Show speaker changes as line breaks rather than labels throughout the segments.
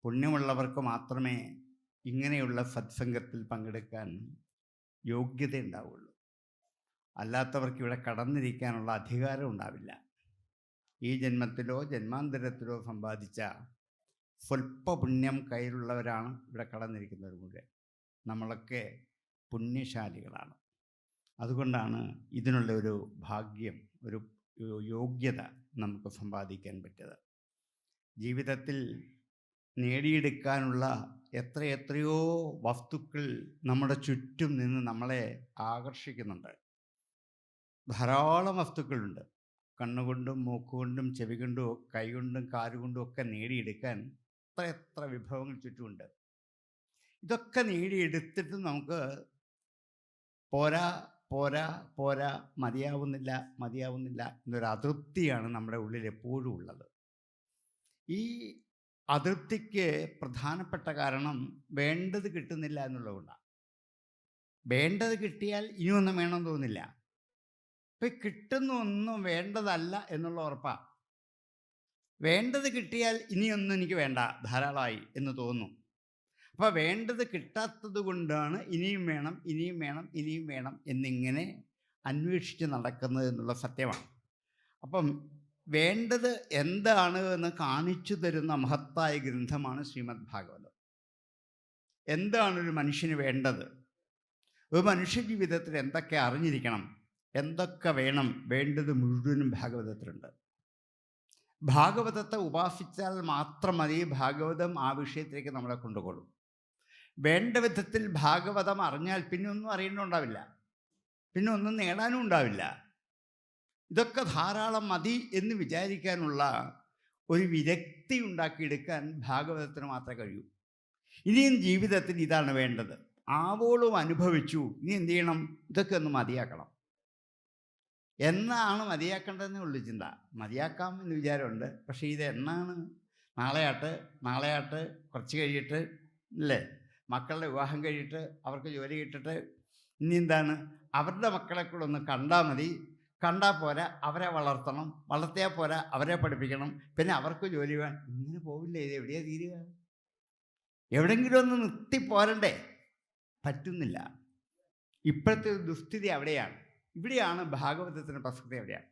പുണ്യമുള്ളവർക്ക് മാത്രമേ ഇങ്ങനെയുള്ള സത്സംഗത്തിൽ പങ്കെടുക്കാൻ യോഗ്യത ഉണ്ടാവുള്ളൂ. അല്ലാത്തവർക്ക് ഇവിടെ കടന്നിരിക്കാനുള്ള അധികാരം ഉണ്ടാവില്ല. ഈ ജന്മത്തിലോ ജന്മാന്തരത്തിലോ സമ്പാദിച്ച സ്വല്പ പുണ്യം കയ്യിലുള്ളവരാണ് ഇവിടെ കടന്നിരിക്കുന്നവർ മുഴുവൻ. നമ്മളൊക്കെ പുണ്യശാലികളാണ്. അതുകൊണ്ടാണ് ഇതിനുള്ള ഒരു ഭാഗ്യം, ഒരു യോഗ്യത നമുക്ക് സമ്പാദിക്കാൻ പറ്റിയത്. ജീവിതത്തിൽ നേടിയെടുക്കാനുള്ള എത്രയോ വസ്തുക്കൾ നമ്മുടെ ചുറ്റും നിന്ന് നമ്മളെ ആകർഷിക്കുന്നുണ്ട്. ധാരാളം വസ്തുക്കളുണ്ട്. കണ്ണുകൊണ്ടും മൂക്കുകൊണ്ടും ചെവി കൊണ്ടും കൈകൊണ്ടും കാലുകൊണ്ടും ഒക്കെ നേടിയെടുക്കാൻ എത്ര വിഭവങ്ങൾ ചുറ്റുമുണ്ട്. ഇതൊക്കെ നേടിയെടുത്തിട്ട് നമുക്ക് പോരാ പോരാ പോരാ, മതിയാവുന്നില്ല എന്നൊരു അതൃപ്തിയാണ് നമ്മുടെ ഉള്ളിൽ എപ്പോഴും ഉള്ളത്. ഈ അതൃപ്തിക്ക് പ്രധാനപ്പെട്ട കാരണം വേണ്ടത് കിട്ടുന്നില്ല എന്നുള്ളതുകൊണ്ടാണ്. വേണ്ടത് കിട്ടിയാൽ ഇനിയൊന്നും വേണമെന്ന് തോന്നില്ല. ഇപ്പം കിട്ടുന്ന ഒന്നും വേണ്ടതല്ല എന്നുള്ള ഉറപ്പാണ്. വേണ്ടത് കിട്ടിയാൽ ഇനിയൊന്നും എനിക്ക് വേണ്ട, ധാരാളമായി എന്ന് തോന്നും. അപ്പോൾ വേണ്ടത് കിട്ടാത്തത് കൊണ്ടാണ് ഇനിയും വേണം എന്നിങ്ങനെ അന്വേഷിച്ച് നടക്കുന്നത് എന്നുള്ള സത്യമാണ്. അപ്പം വേണ്ടത് എന്താണ് എന്ന് കാണിച്ചു തരുന്ന മഹത്തായ ഗ്രന്ഥമാണ് ശ്രീമദ് ഭാഗവതം. എന്താണ് ഒരു മനുഷ്യന് വേണ്ടത്? ഒരു മനുഷ്യ ജീവിതത്തിൽ എന്തൊക്കെ അറിഞ്ഞിരിക്കണം, എന്തൊക്കെ വേണം, വേണ്ടത് മുഴുവനും ഭാഗവതത്തിലുണ്ട്. ഭാഗവതത്തെ ഉപാസിച്ചാൽ മാത്രം മതി ഭാഗവതം ആ വിഷയത്തിലേക്ക് നമ്മളെ കൊണ്ടുകൊള്ളും. വേണ്ട വിധത്തിൽ ഭാഗവതം അറിഞ്ഞാൽ പിന്നെ ഒന്നും അറിയണമുണ്ടാവില്ല, പിന്നെ ഒന്നും നേടാനും ഉണ്ടാവില്ല. ഇതൊക്കെ ധാരാളം മതി എന്ന് വിചാരിക്കാനുള്ള ഒരു വിരക്തി ഉണ്ടാക്കിയെടുക്കാൻ ഭാഗവതത്തിന് മാത്രമേ കഴിയൂ. ഇനിയും ജീവിതത്തിൽ ഇതാണ് വേണ്ടത്, ആവോളം അനുഭവിച്ചു, ഇനി എന്ത് ചെയ്യണം? ഇതൊക്കെ ഒന്ന് മതിയാക്കണം. എന്നാണ് മതിയാക്കേണ്ടതെന്നേ ഉള്ളു ചിന്ത. മതിയാക്കാം എന്ന് വിചാരമുണ്ട്, പക്ഷേ ഇത് എന്നാണ്? നാളെയാട്ട് കുറച്ച് കഴിയിട്ട് അല്ലേ, മക്കളുടെ വിവാഹം കഴിയിട്ട് അവർക്ക് ജോലി കിട്ടിട്ട് ഇനി എന്താണ്? അവരുടെ മക്കളെ കൂടെ ഒന്ന് കണ്ടാൽ മതി. കണ്ടാൽ പോരാ, അവരെ വളർത്തണം. വളർത്തിയാൽ പോരാ, അവരെ പഠിപ്പിക്കണം. പിന്നെ അവർക്ക് ജോലി വേണം. ഇങ്ങനെ പോവില്ലേ? ഇത് എവിടെയാ തീരുക? എവിടെയെങ്കിലും ഒന്ന് നിർത്തിപ്പോരണ്ടേ? പറ്റുന്നില്ല. ഇപ്പോഴത്തെ ദുസ്ഥിതി അവിടെയാണ്. ഇവിടെയാണ് ഭാഗവതത്തിൻ്റെ പ്രസക്തി. എവിടെയാണ്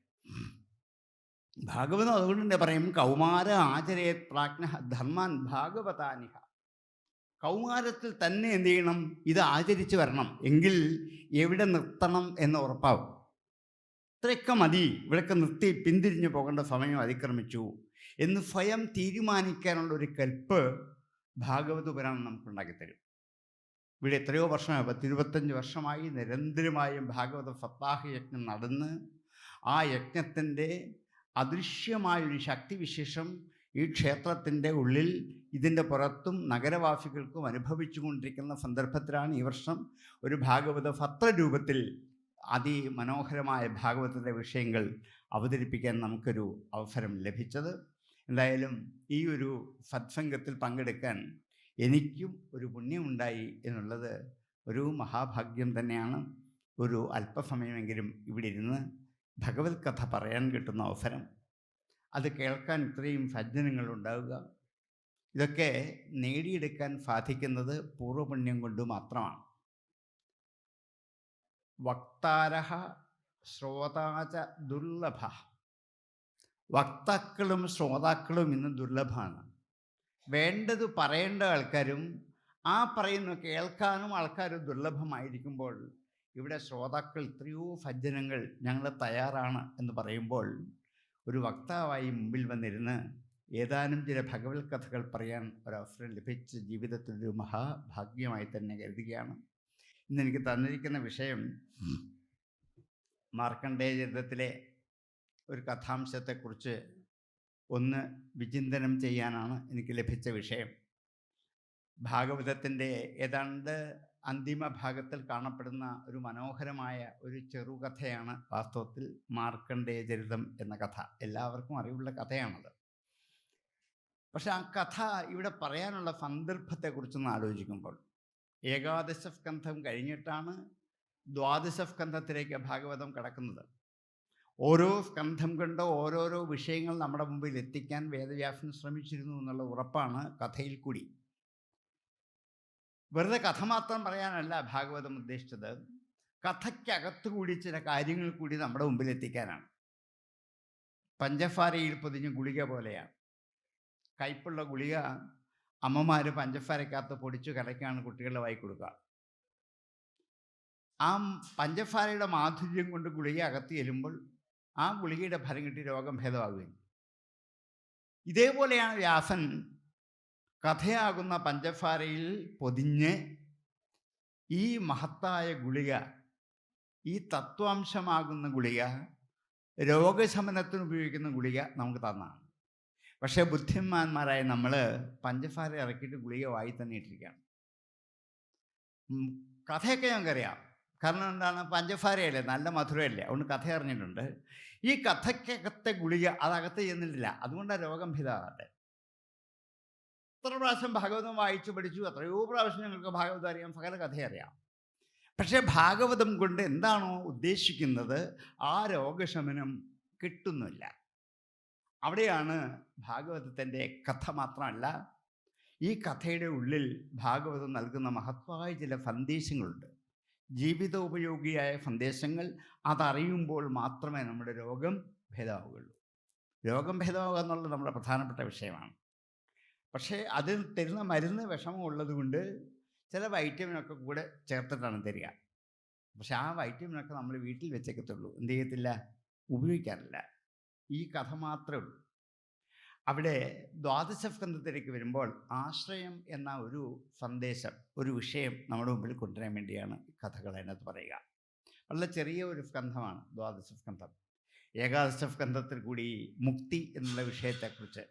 ഭാഗവതം? അതുകൊണ്ട് തന്നെ പറയും, കൗമാര ആചരേ പ്രാജ്ഞ ധർമാൻ ഭാഗവതാനിഹ. കൗമാരത്തിൽ തന്നെ എന്ത് ചെയ്യണം? ഇത് ആചരിച്ച് വരണം. എങ്കിൽ എവിടെ നിർത്തണം എന്ന് ഉറപ്പാവും. ഇത്രയൊക്കെ മതി, ഇവിടെയൊക്കെ നിർത്തി പിന്തിരിഞ്ഞു പോകേണ്ട സമയം അതിക്രമിച്ചു എന്ന് സ്വയം തീരുമാനിക്കാനുള്ള ഒരു കൽപ്പ് ഭാഗവത പുരാണം നമുക്കുണ്ടാക്കിത്തരും. ഇവിടെ എത്രയോ വർഷമായി, 10-25 വർഷമായി നിരന്തരമായും ഭാഗവത സപ്താഹ യജ്ഞം നടന്ന് ആ യജ്ഞത്തിൻ്റെ അദൃശ്യമായൊരു ശക്തിവിശേഷം ഈ ക്ഷേത്രത്തിൻ്റെ ഉള്ളിൽ ഇതിൻ്റെ പുറത്തും നഗരവാസികൾക്കും അനുഭവിച്ചു കൊണ്ടിരിക്കുന്ന സന്ദർഭത്തിലാണ് ഈ വർഷം ഒരു ഭാഗവത പത്രരൂപത്തിൽ അതിമനോഹരമായ ഭാഗവതത്തിൻ്റെ വിഷയങ്ങൾ അവതരിപ്പിക്കാൻ നമുക്കൊരു അവസരം ലഭിച്ചത്. എന്തായാലും ഈ ഒരു സത്സംഗത്തിൽ പങ്കെടുക്കാൻ എനിക്കും ഒരു പുണ്യമുണ്ടായി എന്നുള്ളത് ഒരു മഹാഭാഗ്യം തന്നെയാണ്. ഒരു അല്പസമയമെങ്കിലും ഇവിടെ ഇരുന്ന് ഭഗവത് കഥ പറയാൻ കിട്ടുന്ന അവസരം, അത് കേൾക്കാൻ ഇത്രയും സജ്ജനങ്ങൾ ഉണ്ടാവുക, ഇതൊക്കെ നേടിയെടുക്കാൻ സാധിക്കുന്നത് പൂർവ്വപുണ്യം കൊണ്ട് മാത്രമാണ്. വക്താരഹ ശ്രോതാച ദുർലഭ. വക്താക്കളും ശ്രോതാക്കളും ഇന്ന് ദുർലഭമാണ്. വേണ്ടത് പറയേണ്ട ആൾക്കാരും ആ പറയുന്ന കേൾക്കാനും ആൾക്കാർ ദുർലഭമായിരിക്കുമ്പോൾ ഇവിടെ ശ്രോതാക്കൾ എത്രയോ സജ്ജനങ്ങൾ ഞങ്ങൾ തയ്യാറാണ് എന്ന് പറയുമ്പോൾ ഒരു വക്താവായി മുമ്പിൽ വന്നിരുന്ന് ഏതാനും ചില ഭഗവത് കഥകൾ പറയാൻ ഒരവസരം ലഭിച്ച ജീവിതത്തിലൊരു മഹാഭാഗ്യമായി തന്നെ കരുതുകയാണ്. ഇന്നെനിക്ക് തന്നിരിക്കുന്ന വിഷയം മാർക്കണ്ഡേയ ചരിത്രത്തിലെ ഒരു കഥാംശത്തെക്കുറിച്ച് ഒന്ന് വിചിന്തനം ചെയ്യാനാണ് എനിക്ക് ലഭിച്ച വിഷയം. ഭാഗവതത്തിൻ്റെ ഏതാണ്ട് അന്തിമ ഭാഗത്തിൽ കാണപ്പെടുന്ന ഒരു മനോഹരമായ ഒരു ചെറുകഥയാണ് വാസ്തവത്തിൽ മാർക്കണ്ഡേയ ചരിതം എന്ന കഥ. എല്ലാവർക്കും അറിവുള്ള കഥയാണത്. പക്ഷെ ആ കഥ ഇവിടെ പറയാനുള്ള സന്ദർഭത്തെക്കുറിച്ചൊന്ന് ആലോചിക്കുമ്പോൾ, ഏകാദശ സ്കന്ധം കഴിഞ്ഞിട്ടാണ് ദ്വാദശ സ്കന്ധത്തിലേക്ക് ഭാഗവതം കടക്കുന്നത്. ഓരോ സ്കന്ധം കൊണ്ട് ഓരോരോ വിഷയങ്ങൾ നമ്മുടെ മുമ്പിൽ എത്തിക്കാൻ വേദവ്യാസൻ ശ്രമിച്ചിരുന്നു എന്നുള്ള ഉറപ്പാണ് കഥയിൽ കൂടി. വെറുതെ കഥ മാത്രം പറയാനല്ല ഭാഗവതം ഉദ്ദേശിച്ചത്, കഥയ്ക്കകത്ത് കൂടി ചില കാര്യങ്ങൾ കൂടി നമ്മുടെ മുമ്പിൽ എത്തിക്കാനാണ്. പഞ്ചസാരയിൽ പൊതിഞ്ഞ ഗുളിക പോലെയാണ്. കയ്പുള്ള ഗുളിക അമ്മമാർ പഞ്ചസാരക്കകത്ത് പൊടിച്ചു കലക്കാണ് കുട്ടികളുടെ വായി കൊടുക്കുക. ആ പഞ്ചസാരയുടെ മാധുര്യം കൊണ്ട് ഗുളിക അകത്ത് ചെല്ലുമ്പോൾ ആ ഗുളികയുടെ ഫലം കിട്ടി രോഗം ഭേദമാകുകയും. ഇതേപോലെയാണ് വ്യാസൻ കഥയാകുന്ന പഞ്ചസാരയിൽ പൊതിഞ്ഞ് ഈ മഹത്തായ ഗുളിക, ഈ തത്വാംശമാകുന്ന ഗുളിക, രോഗശമനത്തിന് ഉപയോഗിക്കുന്ന ഗുളിക നമുക്ക് തന്നാണ്. പക്ഷേ ബുദ്ധിമാന്മാരായ നമ്മൾ പഞ്ചസാര ഇറക്കിയിട്ട് ഗുളിക വായി തന്നെ ഇട്ടിരിക്കുകയാണ്. കഥയൊക്കെ ഞങ്ങൾക്കറിയാം, കാരണം എന്താണ്, പഞ്ചസാരയല്ലേ, നല്ല മധുരമല്ലേ, അതുകൊണ്ട് കഥ അറിഞ്ഞിട്ടുണ്ട്. ഈ കഥയ്ക്കകത്തെ ഗുളിക അതകത്ത് ചെന്നിട്ടില്ല, അതുകൊണ്ടാണ് രോഗം ഭേദമാകട്ടെ. എത്ര പ്രാവശ്യം ഭാഗവതം വായിച്ചു പഠിച്ചു, എത്രയോ പ്രാവശ്യം ഞങ്ങൾക്ക് ഭാഗവതം അറിയാം, സകല കഥയറിയാം. പക്ഷേ ഭാഗവതം കൊണ്ട് എന്താണോ ഉദ്ദേശിക്കുന്നത് ആ രോഗശമനം കിട്ടുന്നില്ല. അവിടെയാണ് ഭാഗവതത്തിൻ്റെ കഥ മാത്രമല്ല, ഈ കഥയുടെ ഉള്ളിൽ ഭാഗവതം നൽകുന്ന മഹത്തായ ചില സന്ദേശങ്ങളുണ്ട്, ജീവിതോപയോഗിയായ സന്ദേശങ്ങൾ. അതറിയുമ്പോൾ മാത്രമേ നമ്മുടെ രോഗം ഭേദമാവുകയുള്ളൂ. രോഗം ഭേദമാവുക എന്നുള്ളത് നമ്മുടെ പ്രധാനപ്പെട്ട വിഷയമാണ്. പക്ഷേ അതിൽ തരുന്ന മരുന്ന് വിഷമം ഉള്ളത് കൊണ്ട് ചില വൈറ്റമിനൊക്കെ കൂടെ ചേർത്തിട്ടാണ് തരിക. പക്ഷെ ആ വൈറ്റമിനൊക്കെ നമ്മൾ വീട്ടിൽ വെച്ചേക്കത്തുള്ളൂ, എന്ത് ചെയ്യത്തില്ല, ഉപയോഗിക്കാറില്ല. ഈ കഥ മാത്രമേ ഉള്ളൂ. അവിടെ ദ്വാദശസ്കന്ധത്തിലേക്ക് വരുമ്പോൾ ആശ്രയം എന്ന ഒരു സന്ദേശം, ഒരു വിഷയം നമ്മുടെ മുമ്പിൽ കൊണ്ടുവരാൻ വേണ്ടിയാണ് കഥകൾ അതിനകത്ത് പറയുക. വളരെ ചെറിയ ഒരു സ്കന്ധമാണ് ദ്വാദശസ്കന്ധം. ഏകാദശസ്കന്ധത്തിൽ കൂടി മുക്തി എന്നുള്ള വിഷയത്തെക്കുറിച്ച്,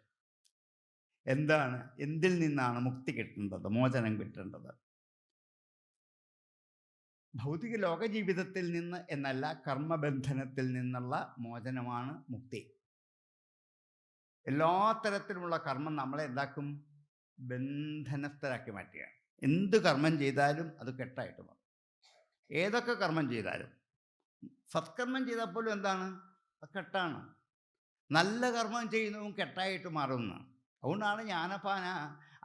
എന്താണ്, എന്തിൽ നിന്നാണ് മുക്തി കിട്ടേണ്ടത്, മോചനം കിട്ടേണ്ടത്, ഭൗതിക ലോക ജീവിതത്തിൽ നിന്ന് എന്നല്ല, കർമ്മബന്ധനത്തിൽ നിന്നുള്ള മോചനമാണ് മുക്തി. എല്ലാ തരത്തിലുമുള്ള കർമ്മം നമ്മളെ എന്താക്കും, ബന്ധനസ്ഥരാക്കി മാറ്റുകയാണ്. എന്ത് കർമ്മം ചെയ്താലും അത് കെട്ടായിട്ട് മാറും. ഏതൊക്കെ കർമ്മം ചെയ്താലും, സത്കർമ്മം ചെയ്താൽ പോലും എന്താണ്, കെട്ടാണ്. നല്ല കർമ്മം ചെയ്യുന്നതും കെട്ടായിട്ട് മാറുന്നതാണ്. അതുകൊണ്ടാണ് ജ്ഞാനപ്പാന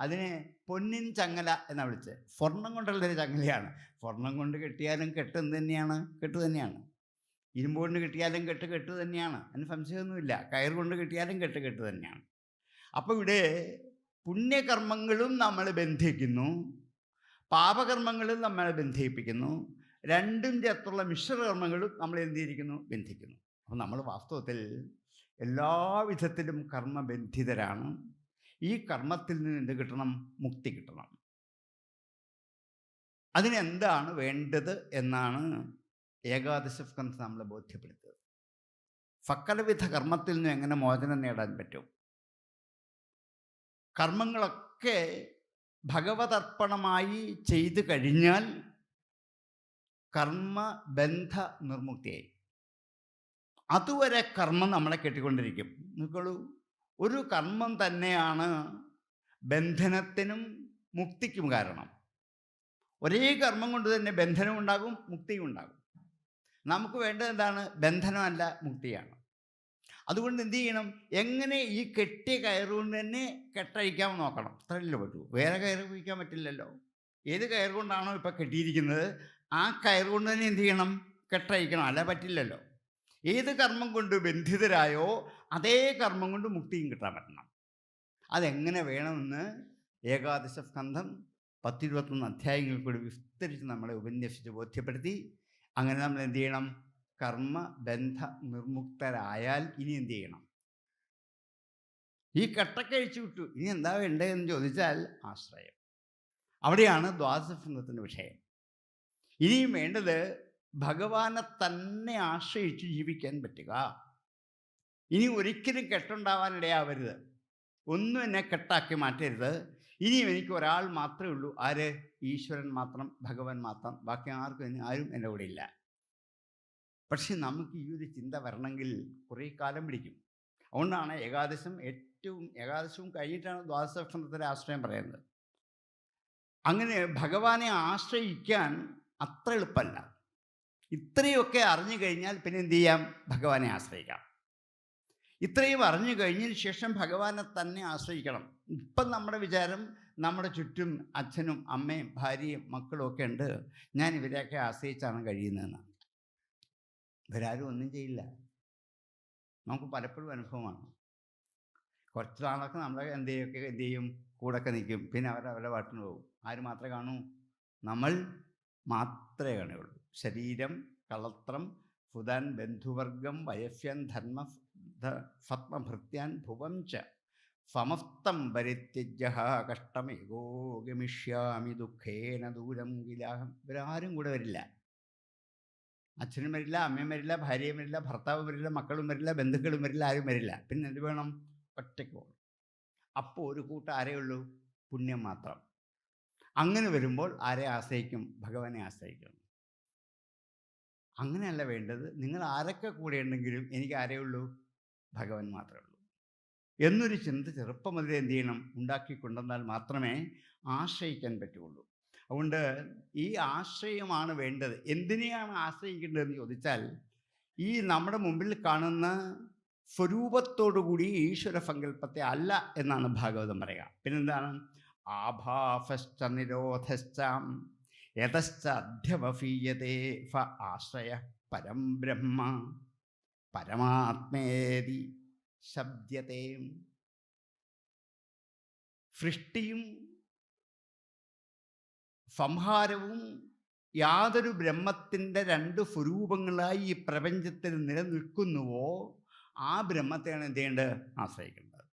അതിനെ പൊന്നിൻ ചങ്ങല എന്നാണ് വിളിച്ചത്. സ്വർണം കൊണ്ടുള്ളൊരു ചങ്ങലയാണ്. സ്വർണം കൊണ്ട് കെട്ടിയാലും കെട്ട് തന്നെയാണ്, കെട്ട് തന്നെയാണ്. ഇരുമ്പ് കൊണ്ട് കെട്ടിയാലും കെട്ട് തന്നെയാണ്, അതിന് സംശയമൊന്നുമില്ല. കയർ കൊണ്ട് കെട്ടിയാലും കെട്ട് തന്നെയാണ്. അപ്പോൾ ഇവിടെ പുണ്യകർമ്മങ്ങളും നമ്മൾ ബന്ധിക്കുന്നു, പാപകർമ്മങ്ങളും നമ്മളെ ബന്ധിപ്പിക്കുന്നു. രണ്ടും ചേർത്തുള്ള മിശ്രകർമ്മങ്ങളും നമ്മൾ എന്ത് ചെയ്തിരിക്കുന്നു, ബന്ധിക്കുന്നു. അപ്പോൾ നമ്മൾ വാസ്തവത്തിൽ എല്ലാവിധത്തിലും കർമ്മബന്ധിതരാണ്. ഈ കർമ്മത്തിൽ നിന്ന് എന്ത് കിട്ടണം, മുക്തി കിട്ടണം. അതിനെന്താണ് വേണ്ടത് എന്നാണ് ഏകാദശസ്കന്ധം നമ്മളെ ബോധ്യപ്പെടുത്തുന്നത്. സകലവിധ കർമ്മത്തിൽ നിന്ന് എങ്ങനെ മോചനം നേടാൻ പറ്റും. കർമ്മങ്ങളൊക്കെ ഭഗവതർപ്പണമായി ചെയ്തു കഴിഞ്ഞാൽ കർമ്മബന്ധ നിർമുക്തിയായി. അതുവരെ കർമ്മം നമ്മളെ കെട്ടിക്കൊണ്ടിരിക്കും. നോക്കോളൂ, ഒരു കർമ്മം തന്നെയാണ് ബന്ധനത്തിനും മുക്തിക്കും കാരണം. ഒരേ കർമ്മം കൊണ്ട് തന്നെ ബന്ധനം ഉണ്ടാകും, മുക്തിയും ഉണ്ടാകും. നമുക്ക് വേണ്ടത് എന്താണ്, ബന്ധനമല്ല, മുക്തിയാണ്. അതുകൊണ്ട് എന്ത് ചെയ്യണം, എങ്ങനെ ഈ കെട്ടിയ കയറുകൊണ്ട് തന്നെ കെട്ടഴിക്കാൻ നോക്കണം. അത്രയല്ലേ പറ്റൂ, വേറെ കയർ ഉപയോഗിക്കാൻ പറ്റില്ലല്ലോ. ഏത് കയർ കൊണ്ടാണോ ഇപ്പം കെട്ടിയിരിക്കുന്നത് ആ കയർ കൊണ്ട് തന്നെ എന്ത് ചെയ്യണം, കെട്ടഴിക്കണം, അല്ല പറ്റില്ലല്ലോ. ഏത് കർമ്മം കൊണ്ട് ബന്ധിതരായോ അതേ കർമ്മം കൊണ്ട് മുക്തിയും കിട്ടാൻ പറ്റണം. അതെങ്ങനെ വേണമെന്ന് ഏകാദശസ്കന്ധം 10-21 അധ്യായങ്ങൾ കൂടി വിസ്തരിച്ച് നമ്മളെ ഉപന്യസിച്ച് ബോധ്യപ്പെടുത്തി. അങ്ങനെ നമ്മൾ എന്ത് ചെയ്യണം, കർമ്മബന്ധ നിർമുക്തരായാൽ ഇനി എന്ത് ചെയ്യണം, ഈ കെട്ടക്കഴിച്ചു വിട്ടു, ഇനി എന്താ വേണ്ടതെന്ന് ചോദിച്ചാൽ ആശ്രയം. അവിടെയാണ് ദ്വാദശസ്കന്ധത്തിൻ്റെ വിഷയം. ഇനിയും വേണ്ടത് ഭഗവാനെ തന്നെ ആശ്രയിച്ച് ജീവിക്കാൻ പറ്റുക. ഇനി ഒരിക്കലും കെട്ടുണ്ടാവാനിടയാവരുത്, ഒന്നും എന്നെ കെട്ടാക്കി മാറ്റരുത്. ഇനിയും എനിക്ക് ഒരാൾ മാത്രമേ ഉള്ളൂ, ആര്, ഈശ്വരൻ മാത്രം, ഭഗവാൻ മാത്രം, ബാക്കി ആരും എൻ്റെ കൂടെ ഇല്ല. പക്ഷെ നമുക്ക് ഈ ഒരു ചിന്ത വരണമെങ്കിൽ കുറേ കാലം പിടിക്കും. അതുകൊണ്ടാണ് ഏകാദശവും കഴിഞ്ഞിട്ടാണ് ദ്വാദശസ്കന്ധത്തിലെ ആശ്രയം പറയുന്നത്. അങ്ങനെ ഭഗവാനെ ആശ്രയിക്കാൻ അത്ര എളുപ്പമല്ല. ഇത്രയൊക്കെ അറിഞ്ഞു കഴിഞ്ഞാൽ പിന്നെ എന്ത് ചെയ്യാം? ഭഗവാനെ ആശ്രയിക്കാം. ഇത്രയും അറിഞ്ഞു കഴിഞ്ഞതിന് ശേഷം ഭഗവാനെ തന്നെ ആശ്രയിക്കണം. ഇപ്പം നമ്മുടെ വിചാരം നമ്മുടെ ചുറ്റും അച്ഛനും അമ്മയും ഭാര്യയും മക്കളും ഒക്കെ ഉണ്ട്, ഞാൻ ഇവരെയൊക്കെ ആശ്രയിച്ചാണ് കഴിയുന്നതെന്നാണ്. ഇവരാരും ഒന്നും ചെയ്യില്ല. നമുക്ക് പലപ്പോഴും അനുഭവമാണ്. കുറച്ച് നാളൊക്കെ നമ്മളെ എന്ത് ചെയ്യും, കൂടൊക്കെ നിൽക്കും, പിന്നെ അവരവരുടെ പാട്ടിന് പോകും. ആര് മാത്രമേ കാണൂ? നമ്മൾ മാത്രമേ കാണുകയുള്ളൂ. ശരീരം കളത്രം ഫുദാൻ ബന്ധുവർഗം വയസ്യൻ ധർമ്മ ഫത്മഭൃത്യാൻ ഭുവം ച സമസ്തം പരിത്യജ്യ കഷ്ടമേകോ ഗമിഷ്യാമി ദുഃഖേന ദൂരം കിലാഹം. ഇവരാരും കൂടെ വരില്ല. അച്ഛനും വരില്ല, അമ്മയും വരില്ല, ഭാര്യയും വരില്ല, ഭർത്താവും വരില്ല, മക്കളും വരില്ല, ബന്ധുക്കളും വരില്ല, ആരും വരില്ല. പിന്നെ എന്ത് വേണം? ഒറ്റയ്ക്ക് പോകണം. അപ്പോൾ ഒരു കൂട്ടം ആരേ ഉള്ളൂ? പുണ്യം മാത്രം. അങ്ങനെ വരുമ്പോൾ ആരെ ആശ്രയിക്കും? ഭഗവാനെ ആശ്രയിക്കണം. അങ്ങനെയല്ല വേണ്ടത്. നിങ്ങൾ ആരൊക്കെ കൂടെ ഉണ്ടെങ്കിലും എനിക്ക് ആരേ ഉള്ളൂ? ഭഗവാൻ മാത്രമേ ഉള്ളൂ എന്നൊരു ചിന്ത ചെറുപ്പം മുതലേ എന്ത് ചെയ്യണം? ഉണ്ടാക്കിക്കൊണ്ടെന്നാൽ മാത്രമേ ആശ്രയിക്കാൻ പറ്റുള്ളൂ. അതുകൊണ്ട് ഈ ആശ്രയമാണ് വേണ്ടത്. എന്തിനെയാണ് ആശ്രയിക്കേണ്ടതെന്ന് ചോദിച്ചാൽ, ഈ നമ്മുടെ മുമ്പിൽ കാണുന്ന സ്വരൂപത്തോടുകൂടി ഈശ്വര സങ്കല്പത്തെ അല്ല എന്നാണ് ഭാഗവതം പറയുക. പിന്നെന്താണ്? ആഭാസശ്ച നിരോധശ്ചാം യതശ്ച അധ്യവഫീയതേ ഫ ആശ്രയ പരം ബ്രഹ്മ പരമാത്മേതി ശബ്ദത്തെ. സൃഷ്ടിയും സംഹാരവും യാതൊരു ബ്രഹ്മത്തിൻ്റെ രണ്ട് സ്വരൂപങ്ങളായി ഈ പ്രപഞ്ചത്തിൽ നിലനിൽക്കുന്നുവോ ആ ബ്രഹ്മത്തെയാണ് എന്ത് ചെയ്യേണ്ടത്? ആശ്രയിക്കേണ്ടത്.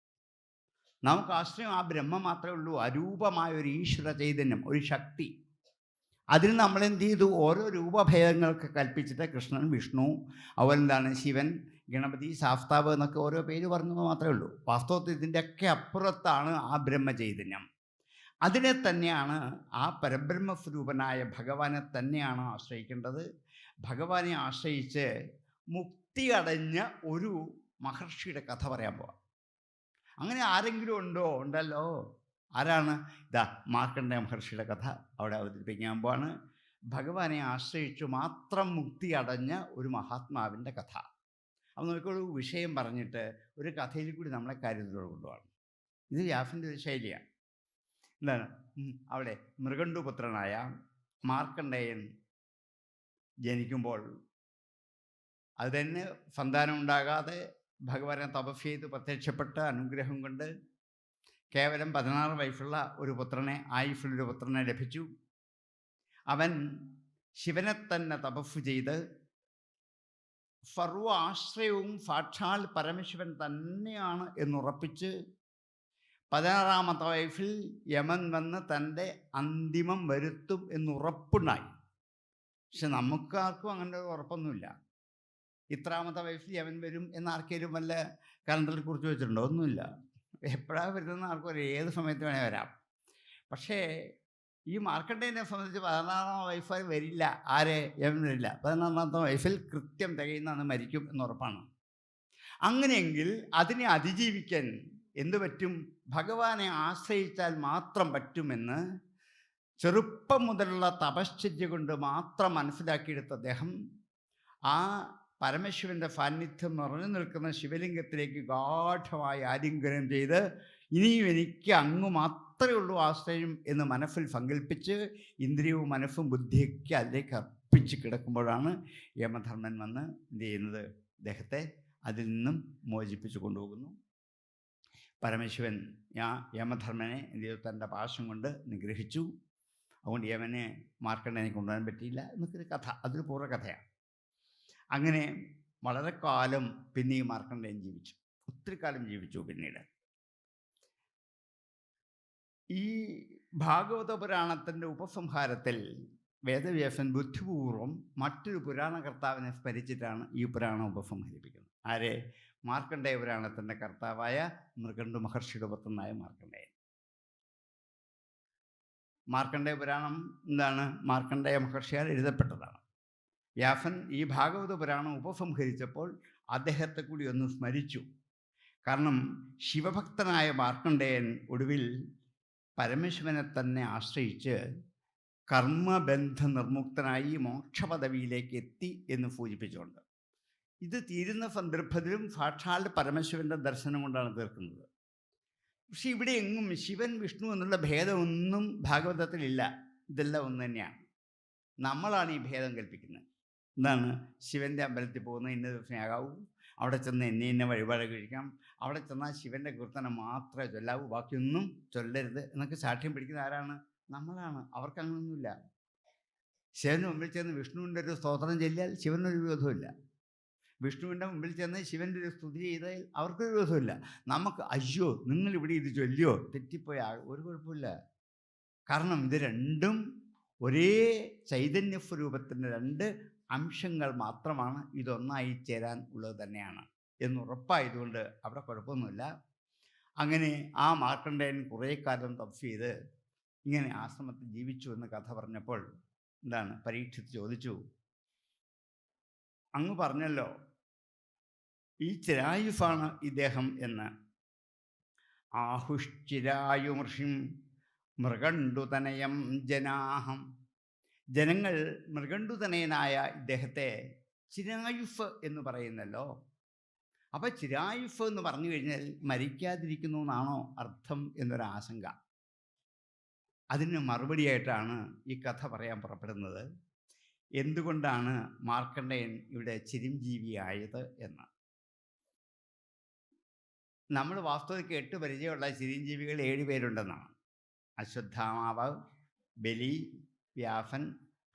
നമുക്ക് ആശ്രയം ആ ബ്രഹ്മം മാത്രമേ ഉള്ളൂ. അരൂപമായ ഒരു ഈശ്വര ചൈതന്യം, ഒരു ശക്തി. അതിന് നമ്മളെന്ത് ചെയ്തു? ഓരോ രൂപഭേദങ്ങൾക്ക് കൽപ്പിച്ചിട്ട് കൃഷ്ണൻ, വിഷ്ണു, അവരെന്താണ് ശിവൻ, ഗണപതി, ശാസ്താവ് എന്നൊക്കെ ഓരോ പേര് പറഞ്ഞത് മാത്രമേ ഉള്ളൂ. വാസ്തവത്തിൽ ഇതിൻ്റെയൊക്കെ അപ്പുറത്താണ് ആ ബ്രഹ്മചൈതന്യം. അതിനെ തന്നെയാണ്, ആ പരബ്രഹ്മസ്വരൂപനായ ഭഗവാനെ തന്നെയാണ് ആശ്രയിക്കേണ്ടത്. ഭഗവാനെ ആശ്രയിച്ച് മുക്തി അടഞ്ഞ ഒരു മഹർഷിയുടെ കഥ പറയാൻ പോവാം. അങ്ങനെ ആരെങ്കിലും ഉണ്ടോ? ഉണ്ടല്ലോ. ആരാണ്? ഇതാ മാർക്കണ്ഡേയ മഹർഷിയുടെ കഥ അവിടെ അവതരിപ്പിക്കാൻ പോവാണ്. ഭഗവാനെ ആശ്രയിച്ചു മാത്രം മുക്തി അടഞ്ഞ ഒരു മഹാത്മാവിൻ്റെ കഥ. അപ്പോൾ നമുക്കൊരു വിഷയം പറഞ്ഞിട്ട് ഒരു കഥയിൽ കൂടി നമ്മളെ കാര്യത്തിലൂടെ കൊണ്ടുപോകണം. ഇത് വ്യാസൻ്റെ ഒരു ശൈലിയാണ്. എന്താണ്? അവിടെ മൃഗണ്ടുപുത്രനായ മാർക്കണ്ഡേയൻ ജനിക്കുമ്പോൾ അത് തന്നെ സന്താനം ഉണ്ടാകാതെ ഭഗവാനെ തപസ് ചെയ്ത് പ്രത്യക്ഷപ്പെട്ട് അനുഗ്രഹം കൊണ്ട് കേവലം 16 വയസ്സുള്ള ഒരു പുത്രനെ, ആയുസ്സുള്ളൊരു പുത്രനെ ലഭിച്ചു. അവൻ ശിവനെ തന്നെ തപസ് ചെയ്ത് സർവ ആശ്രയവും സാക്ഷാൽ പരമശിവൻ തന്നെയാണ് എന്നുറപ്പിച്ച് 16-ാമത്തെ വയസ്സിൽ യമൻ വന്ന് തൻ്റെ അന്തിമം വരുത്തും എന്നുറപ്പുണ്ടായി. പക്ഷെ നമുക്കാർക്കും അങ്ങനെ ഒരു ഉറപ്പൊന്നുമില്ല. ഇത്രാമത്തെ വയസ്സിൽ യമൻ വരും എന്നാർക്കെങ്കിലും വല്ല കലണ്ടറിൽ കുറിച്ച് വെച്ചിട്ടുണ്ടോ? ഒന്നുമില്ല. എപ്പോഴാണ് വരുന്നതെന്ന് ആർക്കും അറിയാം. ഏത് സമയത്ത് വേണേൽ വരാം. പക്ഷേ ഈ മാർക്കണ്ടേനെ സംബന്ധിച്ച് 16-ാം വയസ്സിൽ വരില്ല. ആരെ? യമൻ വരില്ല. 16-ാമത്തെ വയസ്സിൽ കൃത്യം തികയുന്ന മരിക്കും എന്നുറപ്പാണ്. അങ്ങനെയെങ്കിൽ അതിനെ അതിജീവിക്കാൻ എന്തു പറ്റും? ഭഗവാനെ ആശ്രയിച്ചാൽ മാത്രം പറ്റുമെന്ന് ചെറുപ്പം മുതലുള്ള തപശ്ചര്യ കൊണ്ട് മാത്രം മനസ്സിലാക്കിയെടുത്ത അദ്ദേഹം ആ പരമശിവൻ്റെ സാന്നിധ്യം നിറഞ്ഞു നിൽക്കുന്ന ശിവലിംഗത്തിലേക്ക് ഗാഠമായി ആലിംഗനം ചെയ്ത് ഇനിയും എനിക്ക് അങ്ങ് മാത്രമേ ഉള്ളൂ ആശ്രയം എന്ന് മനസ്സിൽ സങ്കല്പിച്ച് ഇന്ദ്രിയവും മനസ്സും ബുദ്ധിയൊക്കെ അതിലേക്ക് അർപ്പിച്ച് കിടക്കുമ്പോഴാണ് യമധർമ്മൻ വന്ന് എന്ത് ചെയ്യുന്നത്? അദ്ദേഹത്തെ അതിൽ നിന്നും മോചിപ്പിച്ചു കൊണ്ടുപോകുന്നു. പരമശിവൻ യമധർമ്മനെ എന്ത് ചെയ്തു? തൻ്റെ പാശം കൊണ്ട് നിഗ്രഹിച്ചു. അതുകൊണ്ട് യമനെ മാർക്കണ്ഡേയനെ കൊണ്ടുവരാൻ പറ്റിയില്ല എന്നൊരു കഥ. അതൊരു പൂർവ്വകഥയാണ്. അങ്ങനെ വളരെ കാലം പിന്നെ ഈ മാർക്കണ്ഡേയൻ ജീവിച്ചു. ഒത്തിരി കാലം ജീവിച്ചു. പിന്നീട് ഈ ഭാഗവത പുരാണത്തിൻ്റെ ഉപസംഹാരത്തിൽ വേദവ്യാസൻ ബുദ്ധിപൂർവം മറ്റൊരു പുരാണകർത്താവിനെ സ്മരിച്ചിട്ടാണ് ഈ പുരാണം ഉപസംഹരിപ്പിക്കുന്നത്. ആരെ? മാർക്കണ്ഡേയ പുരാണത്തിൻ്റെ കർത്താവായ മൃഗണ്ടു മഹർഷിയുടെ പുത്രനായ മാർക്കണ്ഡേയൻ. മാർക്കണ്ഡേയ പുരാണം എന്താണ്? മാർക്കണ്ഡേയ മഹർഷിയാൽ എഴുതപ്പെട്ടതാണ്. വ്യാസൻ ഈ ഭാഗവത പുരാണം ഉപസംഹരിച്ചപ്പോൾ അദ്ദേഹത്തെ കൂടി ഒന്ന് സ്മരിച്ചു. കാരണം ശിവഭക്തനായ മാർക്കണ്ഡേയൻ ഒടുവിൽ പരമശിവനെ തന്നെ ആശ്രയിച്ച് കർമ്മബന്ധ നിർമുക്തനായി മോക്ഷപദവിയിലേക്ക് എത്തി എന്ന് സൂചിപ്പിച്ചുകൊണ്ട് ഇത് തീരുന്ന സന്ദർഭത്തിലും സാക്ഷാൽ പരമശിവന്റെ ദർശനം കൊണ്ടാണ് തീർക്കുന്നത്. പക്ഷെ ഇവിടെ എങ്ങും ശിവൻ വിഷ്ണു എന്നുള്ള ഭേദമൊന്നും ഭാഗവതത്തിലില്ല. ഇതെല്ലാം ഒന്ന് തന്നെയാണ്. നമ്മളാണ് ഈ ഭേദം കൽപ്പിക്കുന്നത്. എന്താണ്? ശിവൻ്റെ അമ്പലത്തിൽ പോകുന്നത് ഇന്ന ദിവസമേ ആകാവൂ, അവിടെ ചെന്ന് ഇന്ന വഴിപാട് കഴിക്കാം, അവിടെ ചെന്നാൽ ശിവൻ്റെ കീർത്തനം മാത്രമേ ചൊല്ലാവൂ, ബാക്കിയൊന്നും ചൊല്ലരുത് എന്നൊക്കെ സാക്ഷ്യം പിടിക്കുന്ന ആരാണ്? നമ്മളാണ്. അവർക്ക് അങ്ങനെയൊന്നുമില്ല. ശിവന് മുമ്പിൽ ചെന്ന് വിഷ്ണുവിൻ്റെ ഒരു സ്തോത്രം ചൊല്ലിയാൽ ശിവനൊരു വിരോധമില്ല. വിഷ്ണുവിൻ്റെ മുമ്പിൽ ചെന്ന് ശിവൻ്റെ ഒരു സ്തുതി ചെയ്താൽ അവർക്കൊരു വിരോധമില്ല. നമുക്ക് അയ്യോ നിങ്ങളിവിടെ ഇത് ചൊല്ലിയോ തെറ്റിപ്പോയാ ഒരു കുഴപ്പമില്ല. കാരണം ഇത് രണ്ടും ഒരേ ചൈതന്യ സ്വരൂപത്തിൻ്റെ രണ്ട് അംശങ്ങൾ മാത്രമാണ്. ഇതൊന്നായി ചേരാൻ ഉള്ളത് തന്നെയാണ് എന്നുറപ്പായതുകൊണ്ട് അവിടെ കുഴപ്പമൊന്നുമില്ല. അങ്ങനെ ആ മാർക്കണ്ഡേയൻ കുറേ കാലം തപസ് ചെയ്ത് ഇങ്ങനെ ആശ്രമത്തിൽ ജീവിച്ചു എന്ന് കഥ പറഞ്ഞപ്പോൾ എന്താണ് പരീക്ഷിച്ച് ചോദിച്ചു, അങ്ങ് പറഞ്ഞല്ലോ ഈ ചിരായുസാണ് ഇദ്ദേഹം എന്ന്. ആഹുശ്ചിരായുമൃഷിം മൃഗണ്ടുതനയം ജനാഹം. ജനങ്ങൾ മൃഗണ്ടുതനയനായ ഇദ്ദേഹത്തെ ചിരായുഫ് എന്ന് പറയുന്നല്ലോ. അപ്പം ചിരായുഫ് എന്ന് പറഞ്ഞു കഴിഞ്ഞാൽ മരിക്കാതിരിക്കുന്നു എന്നാണോ അർത്ഥം എന്നൊരാശങ്ക. അതിന് മറുപടിയായിട്ടാണ് ഈ കഥ പറയാൻ പുറപ്പെടുന്നത്. എന്തുകൊണ്ടാണ് മാർക്കണ്ഡേയൻ ഇവിടെ ചിരഞ്ജീവിയായത് എന്ന്. നമ്മൾ വാസ്തവത്തിൽ കേട്ട് പരിചയമുള്ള ചിരഞ്ജീവികൾ 7 പേരുണ്ടെന്നാണ്. അശ്വത്ഥാമാവ്, ബലി, വ്യാസൻ,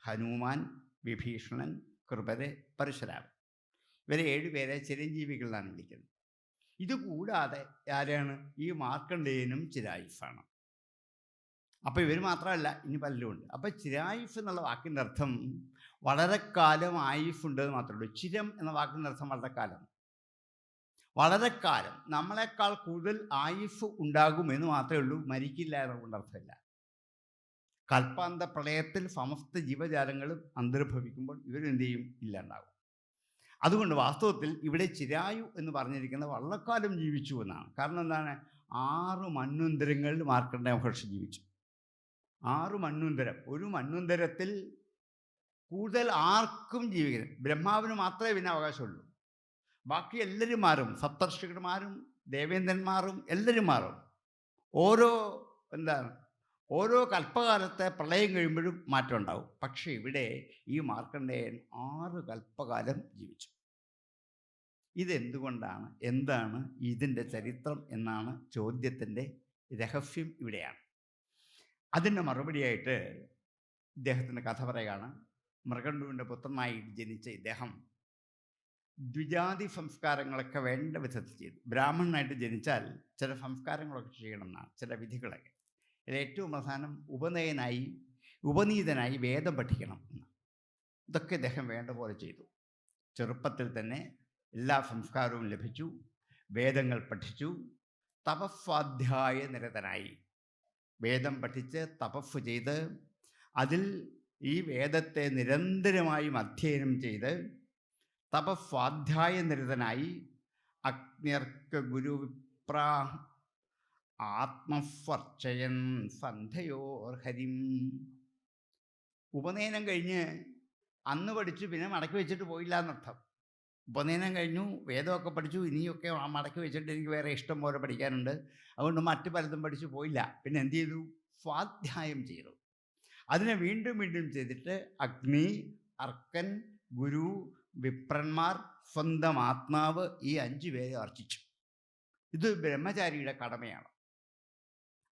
ഹനുമാൻ, വിഭീഷണൻ, കൃപര്, പരശുരാമൻ. ഇവരെ 7 പേരെ ചിരഞ്ജീവികളാണ് വിളിക്കുന്നത്. ഇതുകൂടാതെ ആരാണ്? ഈ മാർക്കണ്ഡേയനും ചിരായുസാണ്. അപ്പോൾ ഇവർ മാത്രമല്ല, ഇനി പലരും ഉണ്ട്. അപ്പോൾ ചിരായുസ് എന്നുള്ള വാക്കിൻ്റെ അർത്ഥം വളരെ കാലം ആയുസ്സുണ്ട് എന്ന് മാത്രമേ ഉള്ളൂ. ചിരം എന്ന വാക്കിൻ്റെ അർത്ഥം വളരെ കാലം. വളരെ കാലം നമ്മളെക്കാൾ കൂടുതൽ ആയുസ് ഉണ്ടാകുമെന്ന് മാത്രമേ ഉള്ളൂ, മരിക്കില്ല എന്നുകൊണ്ട് അർത്ഥമില്ല. കൽപ്പാന്ത പ്രളയത്തിൽ സമസ്ത ജീവജാലങ്ങളും അന്തർഭവിക്കുമ്പോൾ ഇവരെന്ത് ചെയ്യും? ഇല്ലാണ്ടാകും. അതുകൊണ്ട് വാസ്തവത്തിൽ ഇവിടെ ചിരായു എന്ന് പറഞ്ഞിരിക്കുന്നത് വള്ളക്കാലം ജീവിച്ചു എന്നാണ്. കാരണം എന്താണ്? 6 മന്വന്തരങ്ങളിൽ മാർക്കണ്ഡേയ മഹർഷി ജീവിച്ചു. 6 മന്വന്തരം. ഒരു മന്വന്തരത്തിൽ കൂടുതൽ ആർക്കും ജീവിക്കണം. ബ്രഹ്മാവിന് മാത്രമേ പിന്നെ അവകാശമുള്ളൂ. ബാക്കി എല്ലാവരും മാറും. സപ്തർഷികന്മാരും ദേവേന്ദ്രന്മാരും എല്ലാവരും മാറും. ഓരോ കൽപ്പകാലത്തെ പ്രളയം കഴിയുമ്പോഴും മാറ്റം ഉണ്ടാവും. പക്ഷേ ഇവിടെ ഈ മാർക്കണ്ഡേയൻ 6 കൽപ്പകാലം ജീവിച്ചു. ഇതെന്തുകൊണ്ടാണ്? എന്താണ് ഇതിൻ്റെ ചരിത്രം എന്നാണ് ചോദ്യത്തിൻ്റെ രഹസ്യം. ഇവിടെയാണ്. അതിൻ്റെ മറുപടിയായിട്ട് ഇദ്ദേഹത്തിൻ്റെ കഥ പറയുകയാണ്. മൃഗണ്ടുവിൻ്റെ പുത്രനായി ജനിച്ച ഇദ്ദേഹം ദ്വിജാതി സംസ്കാരങ്ങളൊക്കെ വേണ്ട വിധത്തിൽ ചെയ്തു. ബ്രാഹ്മണനായിട്ട് ജനിച്ചാൽ ചില സംസ്കാരങ്ങളൊക്കെ ചെയ്യണമെന്നാണ്, ചില വിധികളൊക്കെ. ഇതിൽ ഏറ്റവും പ്രധാനം ഉപനീതനായി വേദം പഠിക്കണം എന്ന്. ഇതൊക്കെ ഇദ്ദേഹം വേണ്ട പോലെ ചെയ്തു. ചെറുപ്പത്തിൽ തന്നെ എല്ലാ സംസ്കാരവും ലഭിച്ചു. വേദങ്ങൾ പഠിച്ചു. തപസ്വാധ്യായ നിരതനായി വേദം പഠിച്ച് തപസ് ചെയ്ത് അതിൽ ഈ വേദത്തെ നിരന്തരമായും അധ്യയനം ചെയ്ത് തപസ്വാധ്യായ നിരതനായി അഗ്ന്യർക്ക് ഗുരുവിപ്ര ആത്മസ്വർച്ചയൻ സന്ധ്യയോർഹരിം. ഉപനയനം കഴിഞ്ഞ് അന്ന് പഠിച്ചു, പിന്നെ മടക്കി വെച്ചിട്ട് പോയില്ല എന്നർത്ഥം. ഉപനയനം കഴിഞ്ഞു, വേദമൊക്കെ പഠിച്ചു, ഇനിയൊക്കെ മടക്കി വെച്ചിട്ട് എനിക്ക് വേറെ ഇഷ്ടം പോലെ പഠിക്കാനുണ്ട്, അതുകൊണ്ട് മറ്റു പലതും പഠിച്ചു പോയില്ല. പിന്നെ എന്ത് ചെയ്തു? സ്വാധ്യായം ചെയ്തു. അതിനെ വീണ്ടും വീണ്ടും ചെയ്തിട്ട് അഗ്നി, അർക്കൻ, ഗുരു, വിപ്രന്മാർ, സ്വന്തം ആത്മാവ്, ഈ 5 പേരെ അർച്ചിച്ചു. ഇത് ബ്രഹ്മചാരിയുടെ കടമയാണ്.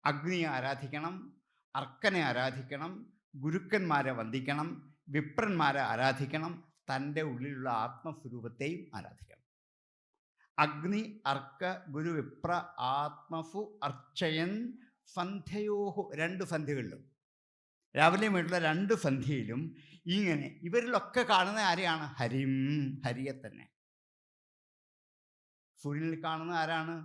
അഗ്നിയെ ആരാധിക്കണം, അർക്കനെ ആരാധിക്കണം, ഗുരുക്കന്മാരെ വന്ദിക്കണം, വിപ്രന്മാരെ ആരാധിക്കണം, തൻ്റെ ഉള്ളിലുള്ള ആത്മസ്വരൂപത്തെയും ആരാധിക്കണം. അഗ്നി, അർക്ക, ഗുരു, വിപ്ര ആത്മഫു അർച്ചയൻ സന്ധ്യയോഹു. 2 സന്ധ്യകളിലും, രാവിലെയും വീട്ടിലെ 2 സന്ധ്യയിലും ഇങ്ങനെ ഇവരിലൊക്കെ കാണുന്ന ആരെയാണ്? ഹരിയെ തന്നെ. സൂര്യനിൽ കാണുന്ന ആരാണ്?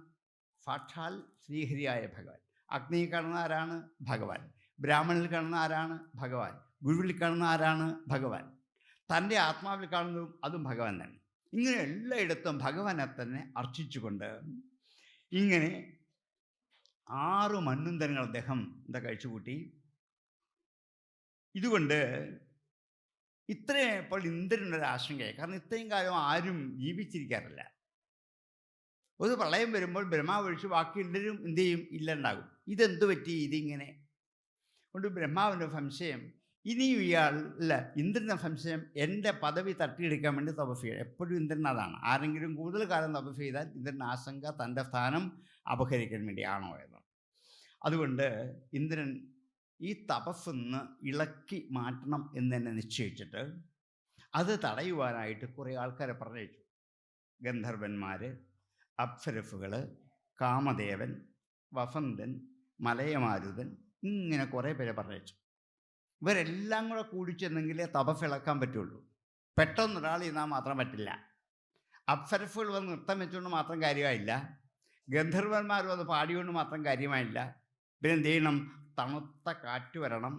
സാക്ഷാൽ ശ്രീഹരിയായ ഭഗവാൻ. അഗ്നിയിൽ കാണുന്ന ആരാണ്? ഭഗവാൻ. ബ്രാഹ്മണിൽ കാണുന്ന ആരാണ്? ഭഗവാൻ. ഗുരുവിൽ കാണുന്ന ആരാണ്? ഭഗവാൻ. തൻ്റെ ആത്മാവിൽ കാണുന്നതും അതും ഭഗവാൻ തന്നെ. ഇങ്ങനെ എല്ലായിടത്തും ഭഗവാനെ തന്നെ അർച്ചിച്ചുകൊണ്ട് ഇങ്ങനെ 6 മന്വന്തരങ്ങൾ അദ്ദേഹം കഴിച്ചുകൂട്ടി. ഇതുകൊണ്ട് ഇത്രയും ഇപ്പോൾ ഇന്ദ്രനൊരു ആശങ്കയായി. കാരണം ഇത്രയും കാലം ആരും ജീവിച്ചിരിക്കാറില്ല. ഒരു പ്രളയം വരുമ്പോൾ ബ്രഹ്മാവ് ഒഴിച്ച് ബാക്കി എല്ലാവരും എന്ത് ചെയ്യും? ഇല്ലണ്ടാകും. ഇതെന്ത് പറ്റി? ഇതിങ്ങനെ കൊണ്ട് ബ്രഹ്മാവിൻ്റെ സംശയം, ഇനിയും ഇയാളല്ല ഇന്ദ്രൻ്റെ സംശയം, എൻ്റെ പദവി തട്ടിയെടുക്കാൻ വേണ്ടി തപസ് ചെയ്യുക. എപ്പോഴും ഇന്ദ്രൻ അതാണ്. ആരെങ്കിലും കൂടുതൽ കാലം തപസ് ചെയ്താൽ ഇന്ദ്രൻ ആശങ്ക തൻ്റെ സ്ഥാനം അപഹരിക്കാൻ വേണ്ടിയാണോ എന്ന്. അതുകൊണ്ട് ഇന്ദ്രൻ ഈ തപസ്സൊന്ന് ഇളക്കി മാറ്റണം എന്ന് തന്നെ നിശ്ചയിച്ചിട്ട് അത് തടയുവാനായിട്ട് കുറേ ആൾക്കാരെ പറഞ്ഞയച്ചു. ഗന്ധർവന്മാർ, അപ്സരഫുകൾ, കാമദേവൻ, വസന്തൻ, മലയമാരുതൻ, ഇങ്ങനെ കുറേ പേരെ പറഞ്ഞയച്ചു. ഇവരെല്ലാം കൂടെ കൂടിച്ചെന്നെങ്കിലേ തപസ് ഇളക്കാൻ പറ്റുള്ളൂ. പെട്ടെന്നൊരാൾ ഇരുന്നാൽ മാത്രം പറ്റില്ല. അപ്സരഫുകൾ വന്ന് നൃത്തം വെച്ചുകൊണ്ട് മാത്രം കാര്യമായില്ല, ഗന്ധർവന്മാർ വന്ന് പാടിക്കൊണ്ട് മാത്രം കാര്യമായില്ല. പിന്നെ എന്ത് ചെയ്യണം? തണുത്ത കാറ്റ് വരണം,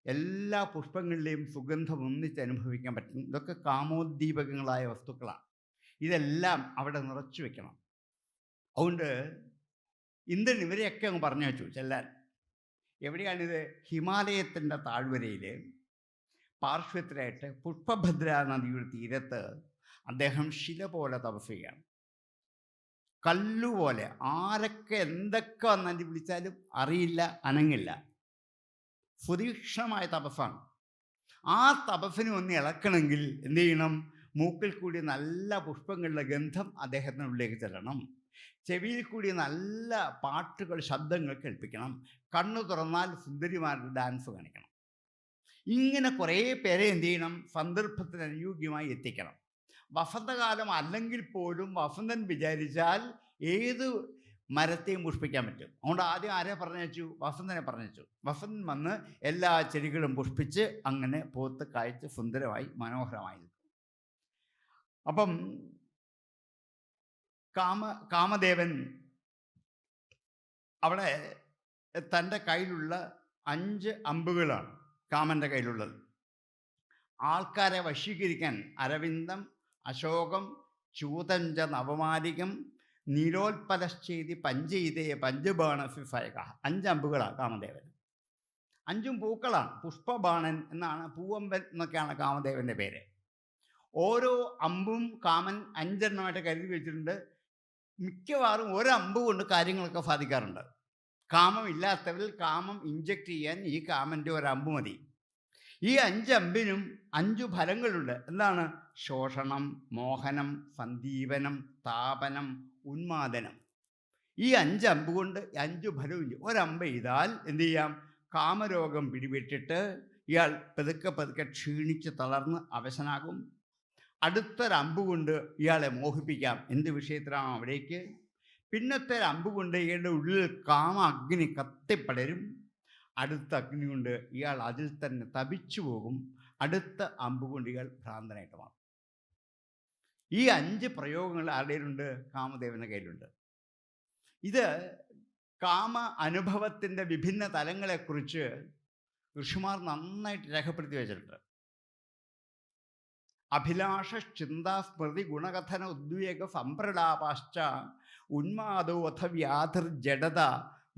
എല്ലാ പുഷ്പങ്ങളിലെയും സുഗന്ധം ഒന്നിച്ച് അനുഭവിക്കാൻ പറ്റും. ഇതൊക്കെ കാമോദ്ദീപകങ്ങളായ വസ്തുക്കളാണ്. ഇതെല്ലാം അവിടെ നിറച്ചു വെക്കണം. അതുകൊണ്ട് ഇന്ദ്രൻ ഇവരെയൊക്കെ അങ്ങ് പറഞ്ഞു വെച്ചു ചെല്ലാൻ. എവിടെയാണിത്? ഹിമാലയത്തിൻ്റെ താഴ്വരയിൽ പാർശ്വത്തിലായിട്ട് പുഷ്പഭദ്ര നദിയുടെ തീരത്ത് അദ്ദേഹം ശില പോലെ തപസ് ചെയ്യുകയാണ്. കല്ലുപോലെ. ആരൊക്കെ എന്തൊക്കെ വന്നു വിളിച്ചാലും അറിയില്ല, അനങ്ങില്ല. സുതീക്ഷണമായ തപസ്സാണ്. ആ തപസ്സിന് ഒന്ന് ഇളക്കണമെങ്കിൽ എന്ത് ചെയ്യണം? മൂക്കിൽ കൂടി നല്ല പുഷ്പങ്ങളുടെ ഗന്ധം അദ്ദേഹത്തിനുള്ളിലേക്ക് ചെല്ലണം. ചെവിയിൽ കൂടി നല്ല പാട്ടുകൾ, ശബ്ദങ്ങൾ കേൾപ്പിക്കണം. കണ്ണു തുറന്നാൽ സുന്ദരിമാരുടെ ഡാൻസ് കാണിക്കണം. ഇങ്ങനെ കുറേ പേരെ എന്ത് ചെയ്യണം? സന്ദർഭത്തിന് അനുയോഗ്യമായി എത്തിക്കണം. വസന്തകാലം അല്ലെങ്കിൽ പോലും വസന്തൻ വിചാരിച്ചാൽ ഏത് മരത്തെയും പുഷ്പിക്കാൻ പറ്റും. അതുകൊണ്ട് ആദ്യം ആരെ പറഞ്ഞയച്ചു? വസന്തനെ പറഞ്ഞയച്ചു. വസന്തൻ വന്ന് എല്ലാ ചെടികളും പുഷ്പിച്ച് അങ്ങനെ പൂത്ത് കായ്ച്ച് സുന്ദരമായി മനോഹരമായി നിൽക്കും. അപ്പം കാമദേവൻ അവിടെ തൻ്റെ കയ്യിലുള്ള 5 അമ്പുകളാണ് കാമൻ്റെ കയ്യിലുള്ളത്. ആൾക്കാരെ വശീകരിക്കാൻ അരവിന്ദം, അശോകം, ചൂതഞ്ച നവമാലികം, നീലോത്പലശ്ചേതി പഞ്ചയിതേ പഞ്ചബാണഫിഫയക. 5 അമ്പുകളാണ് കാമദേവൻ. 5ഉം പൂക്കളാണ്. പുഷ്പബാണൻ എന്നാണ്, പൂവമ്പൻ എന്നൊക്കെയാണ് കാമദേവൻ്റെ പേര്. ഓരോ അമ്പും കാമൻ 5 എണ്ണമായിട്ട് കരുതി വെച്ചിട്ടുണ്ട്. മിക്കവാറും ഒരമ്പ് കൊണ്ട് കാര്യങ്ങളൊക്കെ സാധിക്കാറുണ്ട്. കാമം ഇല്ലാത്തവരിൽ കാമം ഇഞ്ചക്ട് ചെയ്യാൻ ഈ കാമൻ്റെ ഒരമ്പ് മതി. ഈ 5 അമ്പിനും 5 ഫലങ്ങളുണ്ട്. എന്താണ്? ശോഷണം, മോഹനം, സന്ദീപനം, താപനം, ഉന്മാദനം. ഈ 5 അമ്പ് കൊണ്ട് 5 ഫലവും. ഒരമ്പ് ചെയ്താൽ എന്ത് ചെയ്യാം? കാമരോഗം പിടിപെട്ടിട്ട് ഇയാൾ പതുക്കെ ക്ഷീണിച്ച് തളർന്ന് അവശനാകും. അടുത്തൊരമ്പ് കൊണ്ട് ഇയാളെ മോഹിപ്പിക്കാം. എന്ത് വിഷയത്തിലാണോ അവിടേക്ക്. പിന്നത്തെ അമ്പ് കൊണ്ട് ഇയാളുടെ ഉള്ളിൽ കാമ അഗ്നി കത്തിപ്പടരും. അടുത്ത അഗ്നി കൊണ്ട് ഇയാൾ അതിൽ തന്നെ തപിച്ചു പോകും. അടുത്ത അമ്പ് കൊണ്ട് ഇയാൾ ഭ്രാന്തനായിട്ട് മാറും. ഈ 5 പ്രയോഗങ്ങൾ ആരുടെയിലുണ്ട്? കാമദേവൻ്റെ കയ്യിലുണ്ട്. ഇത് കാമ അനുഭവത്തിൻ്റെ വിഭിന്ന തലങ്ങളെക്കുറിച്ച് ഋഷിമാർ നന്നായിട്ട് രേഖപ്പെടുത്തി വെച്ചിട്ടുണ്ട്. അഭിലാഷ ചിന്താ സ്മൃതി ഗുണകഥന ഉദ്വേഗ സംപ്രലാപാശ്ച ഉന്മാദോ അഥ വ്യാധിർ ജഡത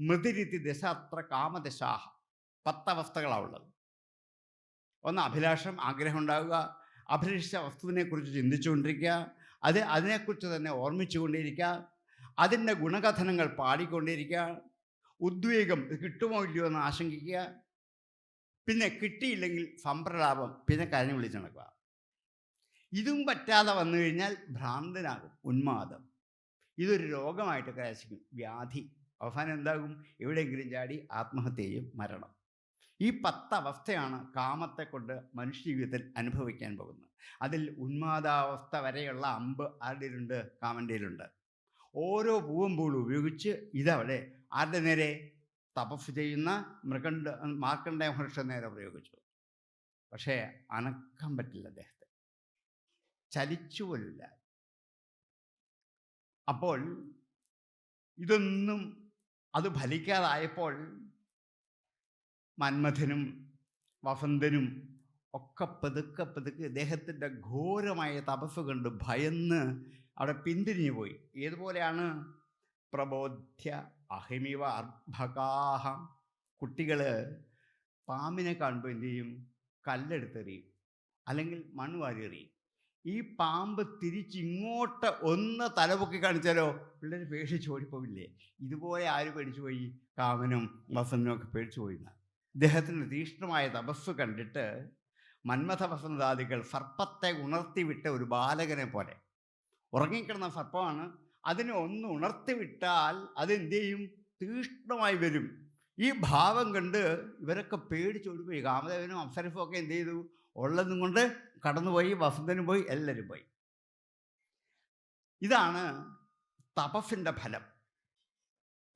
മൃതിരിതി ദശാത്ര കാമദശാഹ. 10 അവസ്ഥകളാണ് ഉള്ളത്. ഒന്ന് അഭിലാഷം, ആഗ്രഹം ഉണ്ടാവുക. അഭിലഷിച്ച വസ്തുവിനെക്കുറിച്ച് ചിന്തിച്ചുകൊണ്ടിരിക്കുക. അതിനെക്കുറിച്ച് തന്നെ ഓർമ്മിച്ചുകൊണ്ടിരിക്കുക. അതിൻ്റെ ഗുണകഥനങ്ങൾ പാടിക്കൊണ്ടിരിക്കുക. ഉദ്വേഗം, കിട്ടുമോ ഇല്ലയോ എന്ന് ആശങ്കിക്കുക. പിന്നെ കിട്ടിയില്ലെങ്കിൽ സംപ്രലാപം, പിന്നെ കരഞ്ഞു വിളിച്ച് നടക്കുക. ഇതും പറ്റാതെ വന്നു കഴിഞ്ഞാൽ ഭ്രാന്തനാകും, ഉന്മാദം. ഇതൊരു രോഗമായിട്ട് കലാശിക്കും, വ്യാധി. അവസാനം എന്താകും? എവിടെയെങ്കിലും ചാടി ആത്മഹത്യ ചെയ്യും, മരണം. ഈ 10 അവസ്ഥയാണ് കാമത്തെ കൊണ്ട് മനുഷ്യജീവിതത്തിൽ അനുഭവിക്കാൻ പോകുന്നത്. അതിൽ ഉന്മാദാവസ്ഥ വരെയുള്ള അമ്പ് ആരുടെയിലുണ്ട്? കാമൻ്റെയിലുണ്ട്. ഓരോ പൂവമ്പൂളും ഉപയോഗിച്ച് ഇതവിടെ ആരുടെ നേരെ? തപസ് ചെയ്യുന്ന മാർക്കണ്ഡേയ മഹർഷിയുടെ നേരെ പ്രയോഗിച്ചു. പക്ഷേ അനക്കാൻ പറ്റില്ല, അദ്ദേഹത്തെ ചലിച്ചു പോലില്ല. അപ്പോൾ ഇതൊന്നും അത് ഫലിക്കാതായപ്പോൾ മന്മഥനും വസന്തനും ഒക്കെ പതുക്കെ ഇദ്ദേഹത്തിൻ്റെ ഘോരമായ തപസ് കണ്ട് ഭയന്ന് അവിടെ പിന്തിരിഞ്ഞു പോയി. ഏതുപോലെയാണ്? പ്രബോധ്യ അഹിമിവ അർഭകാഹ. കുട്ടികൾ പാമ്പിനെ കാണുമ്പോൾ എന്ത് ചെയ്യും? കല്ലെടുത്തെറിയും, അല്ലെങ്കിൽ മണ്ണ് വാരി എറിയും. ഈ പാമ്പ് തിരിച്ചിങ്ങോട്ട് ഒന്ന് തലപൊക്കി കാണിച്ചാലോ പിള്ളേർ പേടിച്ച് ഓടിപ്പോവില്ലേ? ഇതുപോലെ ആര് പേടിച്ചു പോയി? കാമനും വസന്തനും ഒക്കെ പേടിച്ചു പോയിന്ന. ഇദ്ദേഹത്തിൻ്റെ തീക്ഷ്ണമായ തപസ് കണ്ടിട്ട് മന്മഥ വസന്താദികൾ സർപ്പത്തെ ഉണർത്തിവിട്ട ഒരു ബാലകനെ പോലെ, ഉറങ്ങിക്കിടന്ന സർപ്പമാണ്, അതിനെ ഒന്ന് ഉണർത്തിവിട്ടാൽ അതെന്ത് ചെയ്യും? തീക്ഷ്ണമായി വരും. ഈ ഭാവം കണ്ട് ഇവരൊക്കെ പേടിച്ചോടിപ്പോയി. കാമദേവനും അപ്സരസും ഒക്കെ എന്ത് ചെയ്തു? ഉള്ളതും കൊണ്ട് കടന്നുപോയി. വസന്തനും പോയി, എല്ലാവരും പോയി. ഇതാണ് തപസ്സിൻ്റെ ഫലം.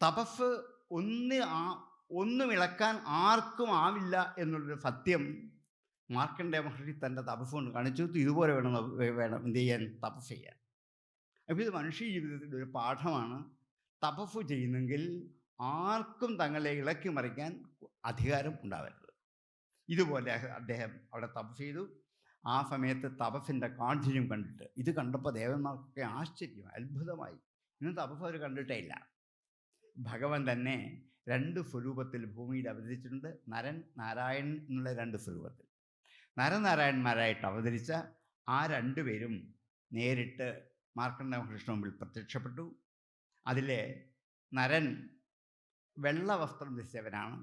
തപസ് ഒന്നും ഇളക്കാൻ ആർക്കും ആവില്ല എന്നുള്ളൊരു സത്യം മാർക്കണ്ഡേയ മഹർഷി തൻ്റെ തപസ് കൊണ്ട് കാണിച്ചു. ഇതുപോലെ വേണം എന്ത് ചെയ്യാൻ? തപസ് ചെയ്യാൻ. അപ്പോൾ ഇത് മനുഷ്യ ജീവിതത്തിൻ്റെ ഒരു പാഠമാണ്. തപസ് ചെയ്യുന്നെങ്കിൽ ആർക്കും തങ്ങളെ ഇളക്കി മറിക്കാൻ അധികാരം ഉണ്ടാവരുത്. ഇതുപോലെ അദ്ദേഹം അവിടെ തപസ് ചെയ്തു. ആ സമയത്ത് തപസ്സിൻ്റെ കാഠിന്യം കണ്ടിട്ട്, ഇത് കണ്ടപ്പോൾ ദേവന്മാർക്കൊക്കെ ആശ്ചര്യം, അത്ഭുതമായി. ഇന്ന് തപസ് അവർ കണ്ടിട്ടേ ഇല്ല. ഭഗവാൻ തന്നെ 2 സ്വരൂപത്തിൽ ഭൂമിയിൽ അവതരിച്ചിട്ടുണ്ട്. നരൻ, നാരായണൻ എന്നുള്ള 2 സ്വരൂപത്തിൽ. നരനാരായണന്മാരായിട്ട് അവതരിച്ച ആ 2 പേരും നേരിട്ട് മാർക്കണ്ഡേയ മഹർഷിയുടെ മുമ്പിൽ പ്രത്യക്ഷപ്പെട്ടു. അതിലെ നരൻ വെള്ള വസ്ത്രം ധരിച്ചവനാണ്,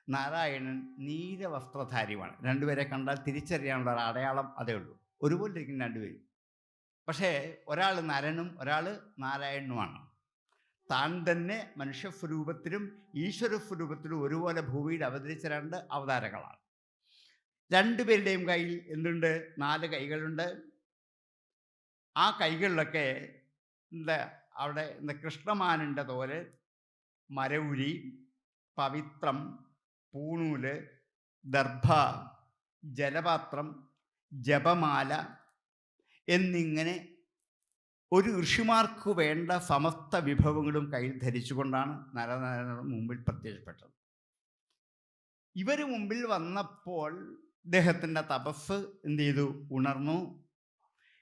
നാരായണൻ നീലവസ്ത്രധാരിയുമാണ്. 2 പേരെ കണ്ടാൽ തിരിച്ചറിയാനുള്ള ഒരു അടയാളം അതേ ഉള്ളൂ. ഒരുപോലെ ഇരിക്കുന്ന 2 പേരും. പക്ഷേ ഒരാൾ നരനും ഒരാൾ നാരായണനുമാണ്. താൻ തന്നെ മനുഷ്യസ്വരൂപത്തിലും ഈശ്വര സ്വരൂപത്തിലും ഒരുപോലെ ഭൂമിയിൽ അവതരിച്ച 2 അവതാരങ്ങളാണ്. 2 പേരുടെയും കയ്യിൽ എന്തുണ്ട്? 4 കൈകളുണ്ട്. ആ കൈകളിലൊക്കെ അവിടെ കൃഷ്ണമാനിൻ്റെ തോല്, മരവുരി, പവിത്രം, പൂണൂല്, ദർഭ, ജലപാത്രം, ജപമാല എന്നിങ്ങനെ ഒരു ഋഷിമാർക്ക് വേണ്ട സമസ്ത വിഭവങ്ങളും കയ്യിൽ ധരിച്ചുകൊണ്ടാണ് നരനാരായണൻ മുമ്പിൽ പ്രത്യക്ഷപ്പെട്ടത്. ഇവർ മുമ്പിൽ വന്നപ്പോൾ ഇദ്ദേഹത്തിൻ്റെ തപസ് എന്ത് ചെയ്തു? ഉണർന്നു.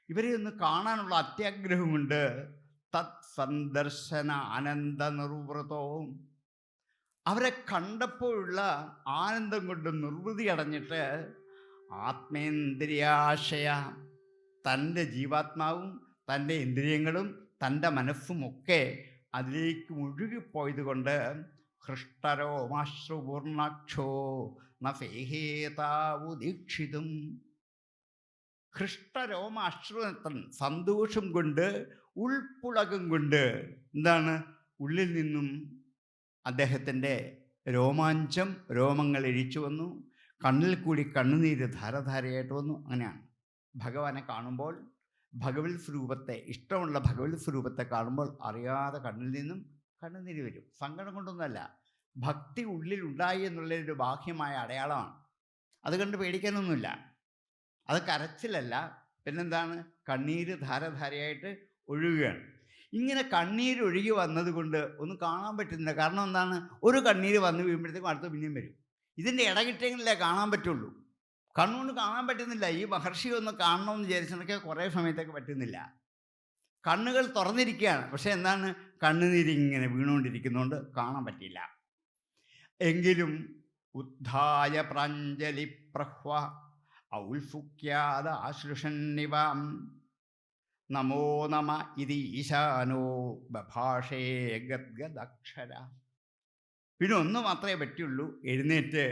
ഇവരെ ഒന്ന് കാണാനുള്ള അത്യാഗ്രഹം കൊണ്ട് തത് സന്ദർശന ആനന്ദ നിർവൃതവും, അവരെ കണ്ടപ്പോഴുള്ള ആനന്ദം കൊണ്ട് നിർവൃതി അടഞ്ഞിട്ട് ആത്മേന്ദ്രിയാശയ, തൻ്റെ ജീവാത്മാവും തൻ്റെ ഇന്ദ്രിയങ്ങളും തൻ്റെ മനസ്സുമൊക്കെ അതിലേക്ക് മുഴുകിപ്പോയത് കൊണ്ട് ഹൃഷ്ടരോമാശ്രുപൂർണാക്ഷോ നേഹേതാവു ദീക്ഷിതും, ഹൃഷ്ടരോമാശ്രുനത്തൻ സന്തോഷം കൊണ്ട്, ഉൾപ്പുളകം കൊണ്ട് എന്താണ്? ഉള്ളിൽ നിന്നും അദ്ദേഹത്തിൻ്റെ രോമാഞ്ചം, രോമങ്ങൾ എഴിച്ചു വന്നു. കണ്ണിൽ കൂടി കണ്ണുനീര് ധാരധാരയായിട്ട് വന്നു. അങ്ങനെയാണ് ഭഗവാനെ കാണുമ്പോൾ, ഭഗവത് സ്വരൂപത്തെ, ഇഷ്ടമുള്ള ഭഗവത് സ്വരൂപത്തെ കാണുമ്പോൾ അറിയാതെ കണ്ണിൽ നിന്നും കണ്ണുനീര് വരും. സങ്കടം കൊണ്ടൊന്നുമല്ല, ഭക്തി ഉള്ളിൽ ഉണ്ടായി എന്നുള്ളൊരു ബാഹ്യമായ അടയാളമാണ്. അത് കണ്ട് പേടിക്കാനൊന്നുമില്ല. അത് കരച്ചിലല്ല, പിന്നെന്താണ്? കണ്ണീര് ധാരധാരയായിട്ട് ഒഴുകുകയാണ്. ഇങ്ങനെ കണ്ണീര് ഒഴുകി വന്നതുകൊണ്ട് ഒന്നും കാണാൻ പറ്റുന്നില്ല. കാരണം എന്താണ്? ഒരു കണ്ണീര് വന്ന് വീഴുമ്പോഴത്തേക്കും അടുത്ത് പിന്നെയും വരും. ഇതിൻ്റെ ഇടകിട്ടെങ്കിലേ കാണാൻ പറ്റുള്ളൂ. കണ്ണുകൊണ്ട് കാണാൻ പറ്റുന്നില്ല. ഈ മഹർഷി ഒന്ന് കാണണമെന്ന് വിചാരിച്ചെന്നൊക്കെ കുറേ സമയത്തേക്ക് പറ്റുന്നില്ല. കണ്ണുകൾ തുറന്നിരിക്കുകയാണ്, പക്ഷെ എന്താണ്? കണ്ണുനീരിങ്ങനെ വീണുകൊണ്ടിരിക്കുന്നതുകൊണ്ട് കാണാൻ പറ്റില്ല. എങ്കിലും ഉദ്ധായ പ്രാഞ്ജലി പ്രഹ്വ ഔത്സുക്യാദ ആശ്രുഷന്നിവാം നമോ നമ ഇതി ഈശാനോ ബഭാഷേ ഗദ്ഗദക്ഷര. പിന്നെ ഒന്ന് മാത്രമേ പറ്റുള്ളൂ. എഴുന്നേറ്റ്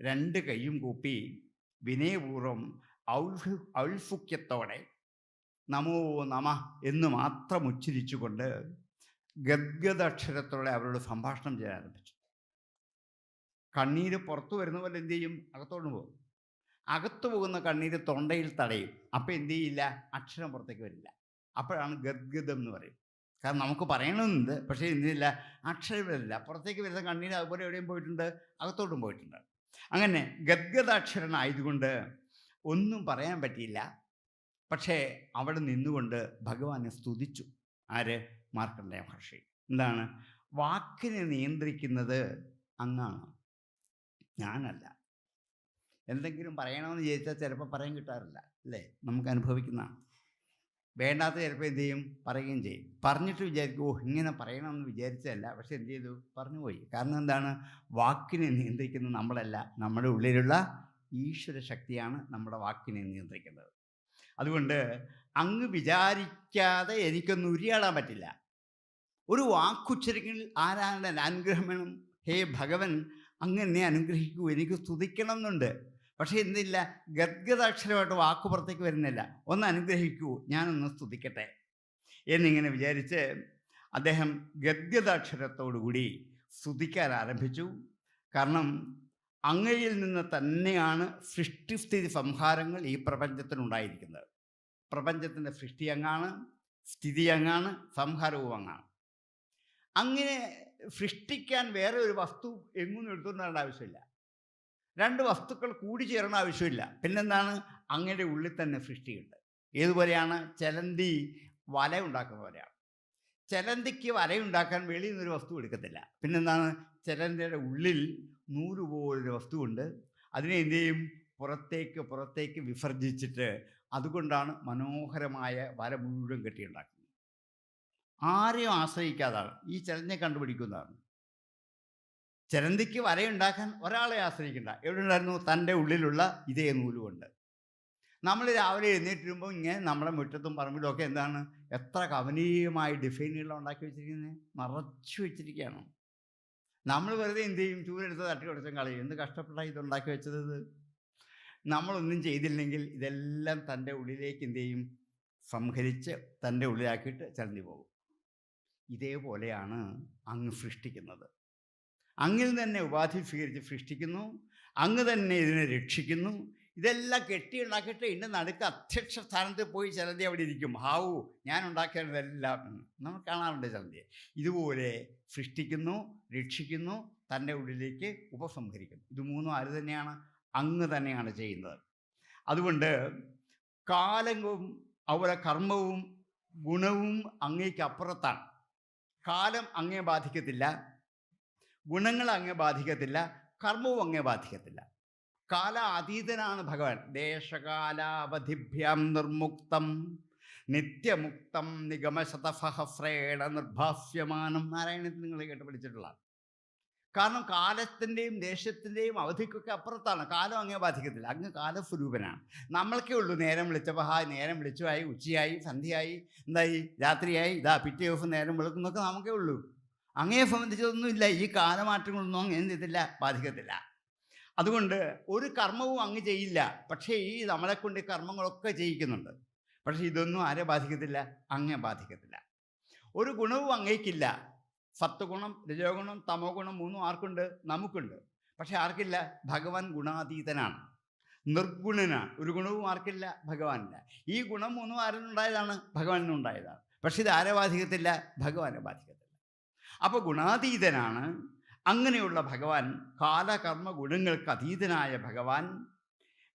2 കൈയും കൂപ്പി വിനയപൂർവം ഔത്സുക്യത്തോടെ നമോ നമ എന്ന് മാത്രം ഉച്ചരിച്ചുകൊണ്ട് ഗദ്ഗദക്ഷരത്തോടെ അവരോട് സംഭാഷണം ചെയ്യാൻ ആരംഭിച്ചു. കണ്ണീര് പുറത്തു വരുന്ന പോലെ എന്ത് ചെയ്യും? അകത്തോട്ട് പോകും. അകത്തു പോകുന്ന കണ്ണീര് തൊണ്ടയിൽ തടയും. അപ്പം എന്ത് ചെയ്യില്ല? അക്ഷരം പുറത്തേക്ക് വരില്ല. അപ്പോഴാണ് ഗദ്ഗദം എന്ന് പറയും. കാരണം നമുക്ക് പറയണമെന്നുണ്ട്, പക്ഷേ എന്തില്ല? അക്ഷരം വരില്ല. പുറത്തേക്ക് വരുന്ന കണ്ണീര് അതുപോലെ എവിടെയും പോയിട്ടുണ്ട്, അകത്തോട്ടും പോയിട്ടുണ്ട്. അങ്ങനെ ഗദ്ഗദാക്ഷരനായതുകൊണ്ട് ഒന്നും പറയാൻ പറ്റിയില്ല. പക്ഷേ അവിടെ നിന്നുകൊണ്ട് ഭഗവാനെ സ്തുതിച്ചു. ആര്? മാർക്കണ്ഡേയ മഹർഷി. എന്താണ്? വാക്കിനെ നിയന്ത്രിക്കുന്നത് അങ്ങാണ്, ഞാനല്ല. എന്തെങ്കിലും പറയണമെന്ന് വിചാരിച്ചാൽ ചിലപ്പോൾ പറയാൻ കിട്ടാറില്ല, അല്ലേ? നമുക്ക് അനുഭവിക്കുന്നതാണ്. വേണ്ടാത്ത ചിലപ്പോൾ എന്ത് ചെയ്യും, പറയുകയും ചെയ്യും. പറഞ്ഞിട്ട് വിചാരിക്കും, ഓ ഇങ്ങനെ പറയണമെന്ന് വിചാരിച്ചതല്ല, പക്ഷെ എന്ത് ചെയ്തു, പറഞ്ഞുപോയി. കാരണം എന്താണ്, വാക്കിനെ നിയന്ത്രിക്കുന്നത് നമ്മളല്ല, നമ്മുടെ ഉള്ളിലുള്ള ഈശ്വര ശക്തിയാണ് നമ്മുടെ വാക്കിനെ നിയന്ത്രിക്കുന്നത്. അതുകൊണ്ട് അങ്ങ് വിചാരിക്കാതെ എനിക്കൊന്നും ഉരിയാടാൻ പറ്റില്ല. ഒരു വാക്കുച്ചരിക്കൽ ആരാണ് അനുഗ്രഹം വേണം. ഹേ ഭഗവൻ, അങ്ങ് എന്നെ അനുഗ്രഹിക്കൂ, എനിക്ക് സ്തുതിക്കണം എന്നുണ്ട്. പക്ഷേ എന്തില്ല, ഗദ്ഗദാക്ഷരമായിട്ട് വാക്ക് പുറത്തേക്ക് വരുന്നില്ല. ഒന്ന് അനുഗ്രഹിക്കൂ, ഞാനൊന്ന് സ്തുതിക്കട്ടെ എന്നിങ്ങനെ വിചാരിച്ച് അദ്ദേഹം ഗദ്ഗദാക്ഷരത്തോടുകൂടി സ്തുതിക്കാൻ ആരംഭിച്ചു. കാരണം അങ്ങയിൽ നിന്ന് തന്നെയാണ് സൃഷ്ടിസ്ഥിതി സംഹാരങ്ങൾ ഈ പ്രപഞ്ചത്തിനുണ്ടായിരിക്കുന്നത്. പ്രപഞ്ചത്തിൻ്റെ സൃഷ്ടി അങ്ങാണ്, സ്ഥിതി അങ്ങാണ്, സംഹാരവും അങ്ങാണ്. അങ്ങനെ സൃഷ്ടിക്കാൻ വേറെ ഒരു വസ്തു എങ്ങൊന്നും എടുത്തുകൊണ്ട് വരേണ്ട ആവശ്യമില്ല. രണ്ട് വസ്തുക്കൾ കൂടി ചേരേണ്ട ആവശ്യമില്ല. പിന്നെന്താണ്, അങ്ങയുടെ ഉള്ളിൽ തന്നെ സൃഷ്ടിയുണ്ട്. ഏതുപോലെയാണ്, ചലന്തി വല ഉണ്ടാക്കുന്ന പോലെയാണ്. ചലന്തിക്ക് വലയുണ്ടാക്കാൻ വെളിയിൽ നിന്നൊരു വസ്തു എടുക്കത്തില്ല. പിന്നെന്താണ്, ചലന്തിയുടെ ഉള്ളിൽ നൂലുപോലൊരു വസ്തുവുണ്ട്. അതിനെ എന്ത് ചെയ്യും, പുറത്തേക്ക് വിസർജിച്ചിട്ട് അതുകൊണ്ടാണ് മനോഹരമായ വല മുഴുവൻ കെട്ടിയുണ്ടാക്കുന്നത്. ആരെയും ആശ്രയിക്കാതാണ് ഈ ചലന്തിയെ കണ്ടുപിടിക്കുന്നതാണ്. ചലന്തിക്ക് വലയുണ്ടാക്കാൻ ഒരാളെ ആശ്രയിക്കണ്ട. എവിടെ ഉണ്ടായിരുന്നു, തൻ്റെ ഉള്ളിലുള്ള ഇതേ നൂലുകൊണ്ട്. നമ്മൾ രാവിലെ എഴുന്നേറ്റിരുമ്പോൾ ഇങ്ങനെ നമ്മുടെ മുറ്റത്തും പറമ്പിലും ഒക്കെ എന്താണ്, എത്ര കവനീയമായി ഡിസൈനുകൾ ഉണ്ടാക്കി വെച്ചിരിക്കുന്നത്, നിറച്ചു വെച്ചിരിക്കുകയാണ്. നമ്മൾ വെറുതെ എന്ത് ചെയ്യും, ചൂരെടുത്ത് തട്ടി കൊടുത്തും കളയും. എന്ത് കഷ്ടപ്പെട്ടാണ് ഇതുണ്ടാക്കി വെച്ചത്. നമ്മളൊന്നും ചെയ്തില്ലെങ്കിൽ ഇതെല്ലാം തൻ്റെ ഉള്ളിലേക്ക് എന്ത് ചെയ്യും, സംഹരിച്ച് തൻ്റെ ഉള്ളിലാക്കിയിട്ട് ചലന്തി പോകും. ഇതേപോലെയാണ് അങ്ങ് സൃഷ്ടിക്കുന്നത്. അങ്ങിൽ തന്നെ ഉപാധി സ്വീകരിച്ച് സൃഷ്ടിക്കുന്നു, അങ്ങ് തന്നെ ഇതിനെ രക്ഷിക്കുന്നു. ഇതെല്ലാം കെട്ടിയുണ്ടാക്കിയിട്ട് ഇതിൻ്റെ നടുക്ക് അധ്യക്ഷ സ്ഥാനത്ത് പോയി ചലന്തി അവിടെ ഇരിക്കും. ഹാവു, ഞാൻ ഉണ്ടാക്കിയതെല്ലാം നമ്മൾ കാണാറുണ്ട് ചലന്തിയെ. ഇതുപോലെ സൃഷ്ടിക്കുന്നു, രക്ഷിക്കുന്നു, തൻ്റെ ഉള്ളിലേക്ക് ഉപസംഹരിക്കുന്നു. ഇത് മൂന്നും ആര് തന്നെയാണ്, അങ്ങ് തന്നെയാണ് ചെയ്യുന്നത്. അതുകൊണ്ട് കാലവും അതുപോലെ കർമ്മവും ഗുണവും അങ്ങേക്ക് അപ്പുറത്താണ്. കാലം അങ്ങേ ബാധിക്കത്തില്ല, ഗുണങ്ങൾ അങ്ങേ ബാധിക്കത്തില്ല, കർമ്മവും അങ്ങേ ബാധിക്കത്തില്ല. കാല അതീതനാണ് ഭഗവാൻ. ദേശകാലാവധിഭ്യാം നിർമുക്തം നിത്യമുക്തം നിഗമശതസഹസ്രേണ നിർഭാസ്യമാനം. നാരായണത്തിൽ നിങ്ങൾ കേട്ട് പഠിച്ചിട്ടുള്ള. കാരണം കാലത്തിൻ്റെയും ദേശത്തിൻ്റെയും അവധിക്കൊക്കെ അപ്പുറത്താണ്. കാലം അങ്ങേ ബാധിക്കത്തില്ല. അങ്ങ് കാലസ്വരൂപനാണ്. നമ്മൾക്കേ ഉള്ളൂ നേരം വിളിച്ചപ്പോൾ നേരം വിളിച്ചുമായി, ഉച്ചയായി, സന്ധ്യയായി, എന്തായി, രാത്രിയായി, ഇതാ പിറ്റേ ദിവസം നേരം വിളിക്കുന്നൊക്കെ നമുക്കേ ഉള്ളൂ. അങ്ങയെ സംബന്ധിച്ചതൊന്നുമില്ല. ഈ കാലമാറ്റങ്ങളൊന്നും അങ്ങ് എന്ത് ചെയ്തില്ല, ബാധിക്കത്തില്ല. അതുകൊണ്ട് ഒരു കർമ്മവും അങ്ങ് ചെയ്യില്ല. പക്ഷേ ഈ നമ്മളെ കൊണ്ട് കർമ്മങ്ങളൊക്കെ ചെയ്യിക്കുന്നുണ്ട്. പക്ഷേ ഇതൊന്നും ആരെ ബാധിക്കത്തില്ല, അങ്ങേ ബാധിക്കത്തില്ല. ഒരു ഗുണവും അങ്ങേക്കില്ല. സത്വഗുണം, രജോഗുണം, തമോ ഗുണം മൂന്നും ആർക്കുണ്ട്, നമുക്കുണ്ട്. പക്ഷെ ആർക്കില്ല, ഭഗവാൻ ഗുണാതീതനാണ്, നിർഗുണനാണ്. ഒരു ഗുണവും ആർക്കില്ല, ഭഗവാനില്ല. ഈ ഗുണം മൂന്നും ആരിലുണ്ടായതാണ്, ഭഗവാനിനുണ്ടായതാണ്. പക്ഷെ ഇത് ആരെ ബാധിക്കത്തില്ല, ഭഗവാനെ ബാധിക്കത്തില്ല. അപ്പോൾ ഗുണാതീതനാണ്. അങ്ങനെയുള്ള ഭഗവാൻ, കാലകർമ്മ ഗുണങ്ങൾക്ക് അതീതനായ ഭഗവാൻ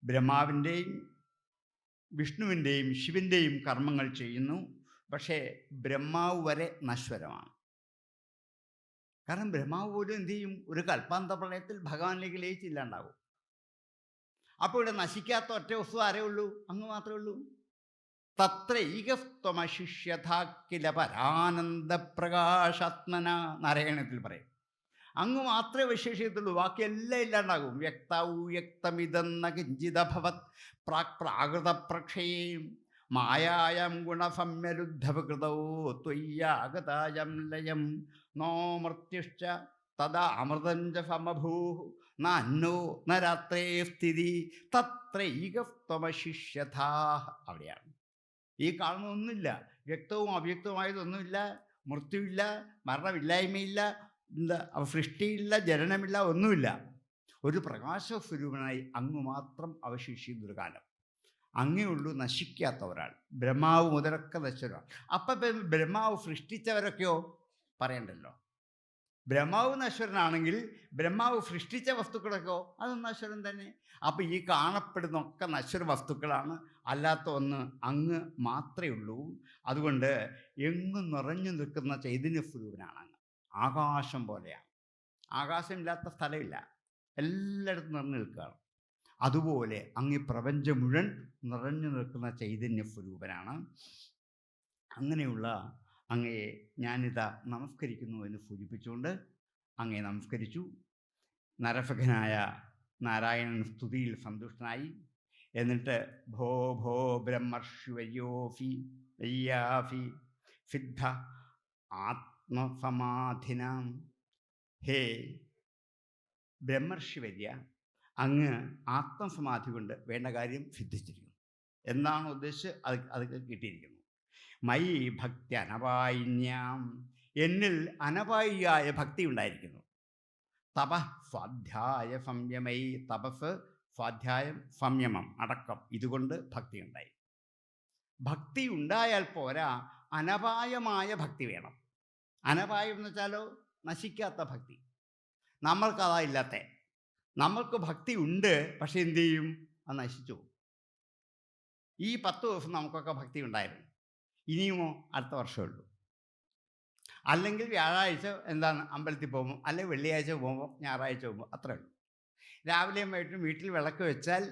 ബ്രഹ്മാവിൻ്റെയും വിഷ്ണുവിൻ്റെയും ശിവൻ്റെയും കർമ്മങ്ങൾ ചെയ്യുന്നു. പക്ഷേ ബ്രഹ്മാവ് വരെ നശ്വരമാണ്. കാരണം ബ്രഹ്മാവ് പോലും എന്ത് ചെയ്യും, ഒരു കൽപ്പാന്ത പ്രളയത്തിൽ ഭഗവാനിലേക്ക് ലയിച്ചില്ലാണ്ടാവും. അപ്പോൾ ഇവിടെ നശിക്കാത്ത ഒറ്റ വസ്തു ആരേ ഉള്ളൂ, അങ്ങ് മാത്രമേ ഉള്ളൂ. തത്രൈകസ്ത്വമശിഷ്യഥാക്കില പരാനന്ദ പ്രകാശാത്മന. നാരായണത്തിൽ പറയും, അങ്ങ് മാത്രമേ വിശേഷിക്കത്തുള്ളൂ, ബാക്കിയെല്ലാം ഇല്ലാണ്ടാകും. വ്യക്തൗ വ്യക്തമിതെന്ന കിഞ്ചിതഭവത് പ്രാകൃത പ്രക്ഷയം മായായം ഗുണസമ്യരുദ്ധവികൃതോ ത്വയ്യാഗതായം ലയം നോ മൃത്യുശ്ച തദാ അമൃതഞ്ച സമഭൂ നോ ന രാത്രേ സ്ഥിതി തത്രൈകസ്ത്വമശിഷ്യഥാ. അവിടെയാണ് ഈ കാണുന്നൊന്നുമില്ല, വ്യക്തവും അവ്യക്തവുമായതൊന്നുമില്ല, മൃത്യുവില്ല, മരണമില്ലായ്മയില്ല, എന്താ സൃഷ്ടിയില്ല, ജനനമില്ല, ഒന്നുമില്ല. ഒരു പ്രകാശസ്വരൂപനായി അങ്ങ് മാത്രം അവശേഷിക്കുന്നൊരു കാലം. അങ്ങേ ഉള്ളൂ നശിക്കാത്ത ഒരാൾ. ബ്രഹ്മാവ് മുതലൊക്കെ നശ്വരമാണ്. അപ്പം ബ്രഹ്മാവ് സൃഷ്ടിച്ചവരൊക്കെയോ പറയണ്ടല്ലോ. ബ്രഹ്മാവ് നശ്വരനാണെങ്കിൽ ബ്രഹ്മാവ് സൃഷ്ടിച്ച വസ്തുക്കളൊക്കെയോ അതും നശ്വരം തന്നെ. അപ്പം ഈ കാണപ്പെടുന്നൊക്കെ നശ്വര വസ്തുക്കളാണ്, അല്ലാത്ത ഒന്ന് അങ്ങ് മാത്രമേ ഉള്ളൂ. അതുകൊണ്ട് എങ്ങും നിറഞ്ഞു നിൽക്കുന്ന ചൈതന്യസ്വരൂപനാണ് അങ്ങ്. ആകാശം പോലെയാണ്. ആകാശമില്ലാത്ത സ്ഥലമില്ല, എല്ലായിടത്തും നിറഞ്ഞു നിൽക്കുകയാണ്. അതുപോലെ അങ്ങ് പ്രപഞ്ചം മുഴുവൻ നിറഞ്ഞു നിൽക്കുന്ന ചൈതന്യസ്വരൂപനാണ്. അങ്ങനെയുള്ള അങ്ങയെ ഞാനിതാ നമസ്കരിക്കുന്നു എന്ന് സൂചിപ്പിച്ചുകൊണ്ട് അങ്ങയെ നമസ്കരിച്ചു. നരഭഗനായ നാരായണൻ സ്തുതിയിൽ സന്തുഷ്ടനായി. എന്നിട്ട് ഭോ ഭോ ബ്രഹ്മർഷിവര്യോഫി വയ്യാഫി സിദ്ധ ആത്മസമാധിനാം, ഹേ ബ്രഹ്മർഷിവര്യ, അങ്ങ് ആത്മസമാധി കൊണ്ട് വേണ്ട കാര്യം സിദ്ധിച്ചിരിക്കുന്നു. എന്നാണ് ഉദ്ദേശിച്ച് അത് കിട്ടിയിരിക്കുന്നു. മൈ ഭക്തി അനപായിന്യാം, എന്നിൽ അനപായിയായ ഭക്തി ഉണ്ടായിരിക്കുന്നു. തപ സ്വാധ്യായ സംയമൈ, തപസ്, സ്വാധ്യായം, സംയമം, അടക്കം, ഇതുകൊണ്ട് ഭക്തി ഉണ്ടായി. ഭക്തി ഉണ്ടായാൽ പോരാ, അനപായമായ ഭക്തി വേണം. അനപായം എന്ന് വെച്ചാലോ നശിക്കാത്ത ഭക്തി. നമ്മൾക്കതാ ഇല്ലാത്ത. നമ്മൾക്ക് ഭക്തി ഉണ്ട്, പക്ഷെ എന്തു ചെയ്യും? അത് നശിച്ചു. ഈ 10 ദിവസം നമുക്കൊക്കെ ഭക്തി ഉണ്ടായിരുന്നു. ഇനിയുമോ അടുത്ത വർഷമേ ഉള്ളൂ. അല്ലെങ്കിൽ വ്യാഴാഴ്ച എന്താണ് അമ്പലത്തിൽ പോകുമ്പോൾ, അല്ലെങ്കിൽ വെള്ളിയാഴ്ച പോകുമ്പോൾ, ഞായറാഴ്ച പോകുമ്പോൾ, അത്രേ ഉള്ളൂ. രാവിലെയും വൈകിട്ടും വീട്ടിൽ വിളക്ക് വെച്ചാൽ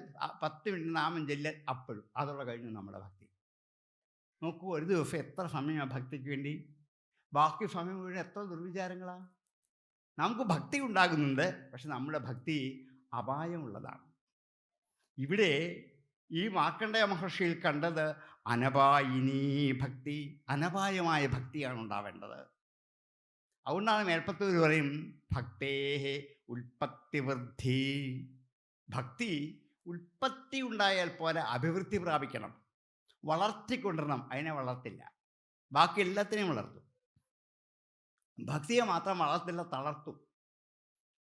10 മിനിറ്റ് നാമം ചെല്ലൽ, അപ്പോഴും അതോടെ കഴിഞ്ഞു നമ്മുടെ ഭക്തി. നോക്കൂ, ഒരു ദിവസം എത്ര സമയമാണ് ഭക്തിക്ക് വേണ്ടി? ബാക്കി സമയം മുഴുവൻ എത്ര ദുർവിചാരങ്ങളാണ്. നമുക്ക് ഭക്തി ഉണ്ടാകുന്നുണ്ട്, പക്ഷെ നമ്മുടെ ഭക്തി അപായമുള്ളതാണ്. ഇവിടെ ഈ മാർക്കണ്ഡേയ മഹർഷിയിൽ കണ്ടത് അനപായിനീ ഭക്തി, അനപായമായ ഭക്തിയാണ് ഉണ്ടാവേണ്ടത്. അതുകൊണ്ടാണ് മേൽപ്പത്തൂർ പറയും ഭക്തേഹേ ഉൽപ്പത്തി വൃദ്ധി. ഭക്തി ഉൽപ്പത്തി ഉണ്ടായാൽ പോലെ അഭിവൃദ്ധി പ്രാപിക്കണം, വളർത്തിക്കൊണ്ടിരണം. അതിനെ വളർത്തില്ല, ബാക്കി എല്ലാത്തിനെയും വളർത്തും. ഭക്തിയെ മാത്രം വളർത്തില്ല, തളർത്തും.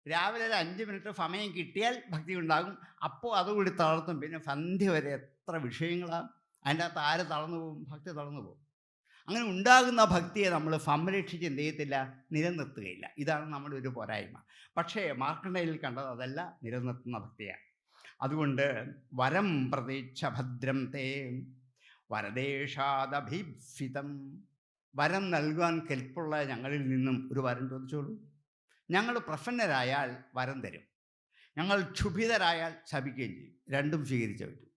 രാവിലെ ഒരു 5 മിനിറ്റ് സമയം കിട്ടിയാൽ ഭക്തി ഉണ്ടാകും, അപ്പോൾ അതുകൂടി തളർത്തും. പിന്നെ സന്ധ്യ വരെ എത്ര വിഷയങ്ങളാണ് അതിൻ്റെ അകത്ത്. ആര് തളർന്നു പോകും? ഭക്തി തളർന്നു പോകും. അങ്ങനെ ഉണ്ടാകുന്ന ഭക്തിയെ നമ്മൾ സംരക്ഷിച്ച് എന്ത് ചെയ്യത്തില്ല? നിലനിർത്തുകയില്ല. ഇതാണ് നമ്മുടെ ഒരു പോരായ്മ. പക്ഷേ മാർക്കണ്ഡേയനിൽ കണ്ടത് അതല്ല, നിലനിർത്തുന്ന ഭക്തിയാണ്. അതുകൊണ്ട് വരം പ്രതീക്ഷ ഭദ്രം തേ വരദേശാദഭീപ്സിതം, വരം നൽകുവാൻ കെൽപ്പുള്ള ഞങ്ങളിൽ നിന്നും ഒരു വരം ചോദിച്ചോളൂ. ഞങ്ങൾ പ്രസന്നരായാൽ വരം തരും, ഞങ്ങൾ ക്ഷുഭിതരായാൽ ശപിക്കുകയും ചെയ്യും. രണ്ടും സ്വീകരിച്ചേ പറ്റും.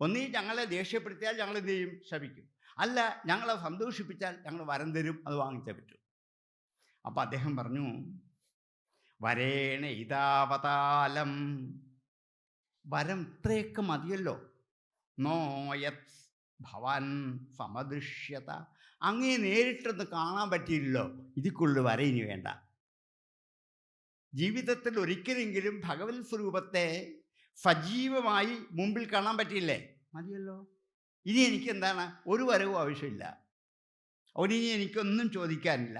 ഒന്നീ ഞങ്ങളെ ദേഷ്യപ്പെടുത്തിയാൽ ഞങ്ങൾ എന്ത് ചെയ്യും? ശപിക്കും. അല്ല, ഞങ്ങളെ സന്തോഷിപ്പിച്ചാൽ ഞങ്ങൾ വരം തരും, അത് വാങ്ങിച്ചേ പറ്റും. അപ്പം അദ്ദേഹം പറഞ്ഞു, വരേണ ഇതാവതാലം, വരം ഇത്രയൊക്കെ മതിയല്ലോ. നോയത് ഭവാൻ സമദൃശ്യത, അങ്ങേ നേരിട്ടൊന്ന് കാണാൻ പറ്റിയില്ലല്ലോ, ഇതിക്കുള്ള വര ഇനി വേണ്ട. ജീവിതത്തിൽ ഒരിക്കലെങ്കിലും ഭഗവത് സ്വരൂപത്തെ സജീവമായി മുമ്പിൽ കാണാൻ പറ്റിയില്ലേ? മതിയല്ലോ. ഇനി എനിക്ക് എന്താണ്? ഒരു വരവും ആവശ്യമില്ല. ഇനി എനിക്കൊന്നും ചോദിക്കാനില്ല.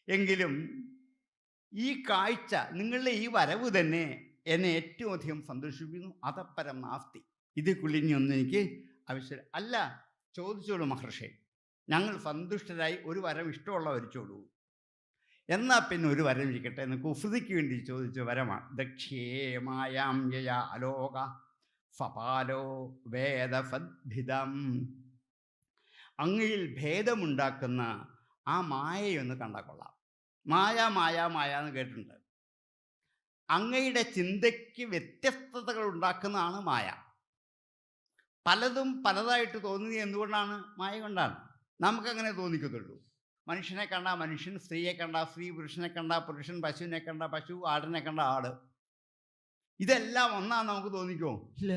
എങ്കിലും ഈ കാഴ്ച, നിങ്ങളുടെ ഈ വരവ് തന്നെ എന്നെ ഏറ്റവും അധികം സന്തോഷിപ്പിക്കുന്നു. അതപ്പരം നാസ്തി, ഇതിക്കുള്ളിനിയൊന്നും എനിക്ക് ആവശ്യമില്ല. അല്ല, ചോദിച്ചോളൂ മഹർഷി, ഞങ്ങൾ സന്തുഷ്ടരായി, ഒരു വരം ഇഷ്ടമുള്ള വരിച്ചോളൂ. എന്നാൽ പിന്നെ ഒരു വരം ഇരിക്കട്ടെ എന്ന് കുസൃതിക്ക് വേണ്ടി ചോദിച്ച വരമാണ്. ദക്ഷ്യേമായാം യയാ അലോക സപാലോ വേദസദ്ഭിതം, അങ്ങയിൽ ഭേദമുണ്ടാക്കുന്ന ആ മായയൊന്ന് കണ്ടാൽ കൊള്ളാം. മായ മായ മായ എന്ന് കേട്ടിട്ടുണ്ട്. അങ്ങയുടെ ചിന്തയ്ക്ക് വ്യത്യസ്തതകൾ ഉണ്ടാക്കുന്നതാണ് മായ. പലതും പലതായിട്ട് തോന്നുന്നത് എന്തുകൊണ്ടാണ്? മായ കൊണ്ടാണ്. നമുക്കങ്ങനെ തോന്നിക്കത്തുള്ളൂ. മനുഷ്യനെ കണ്ട മനുഷ്യൻ, സ്ത്രീയെ കണ്ട സ്ത്രീ, പുരുഷനെ കണ്ട പുരുഷൻ, പശുവിനെ കണ്ട പശു, ആടിനെ കണ്ട ആട്. ഇതെല്ലാം ഒന്നാണ് നമുക്ക് തോന്നിക്കുമോ? ഇല്ല.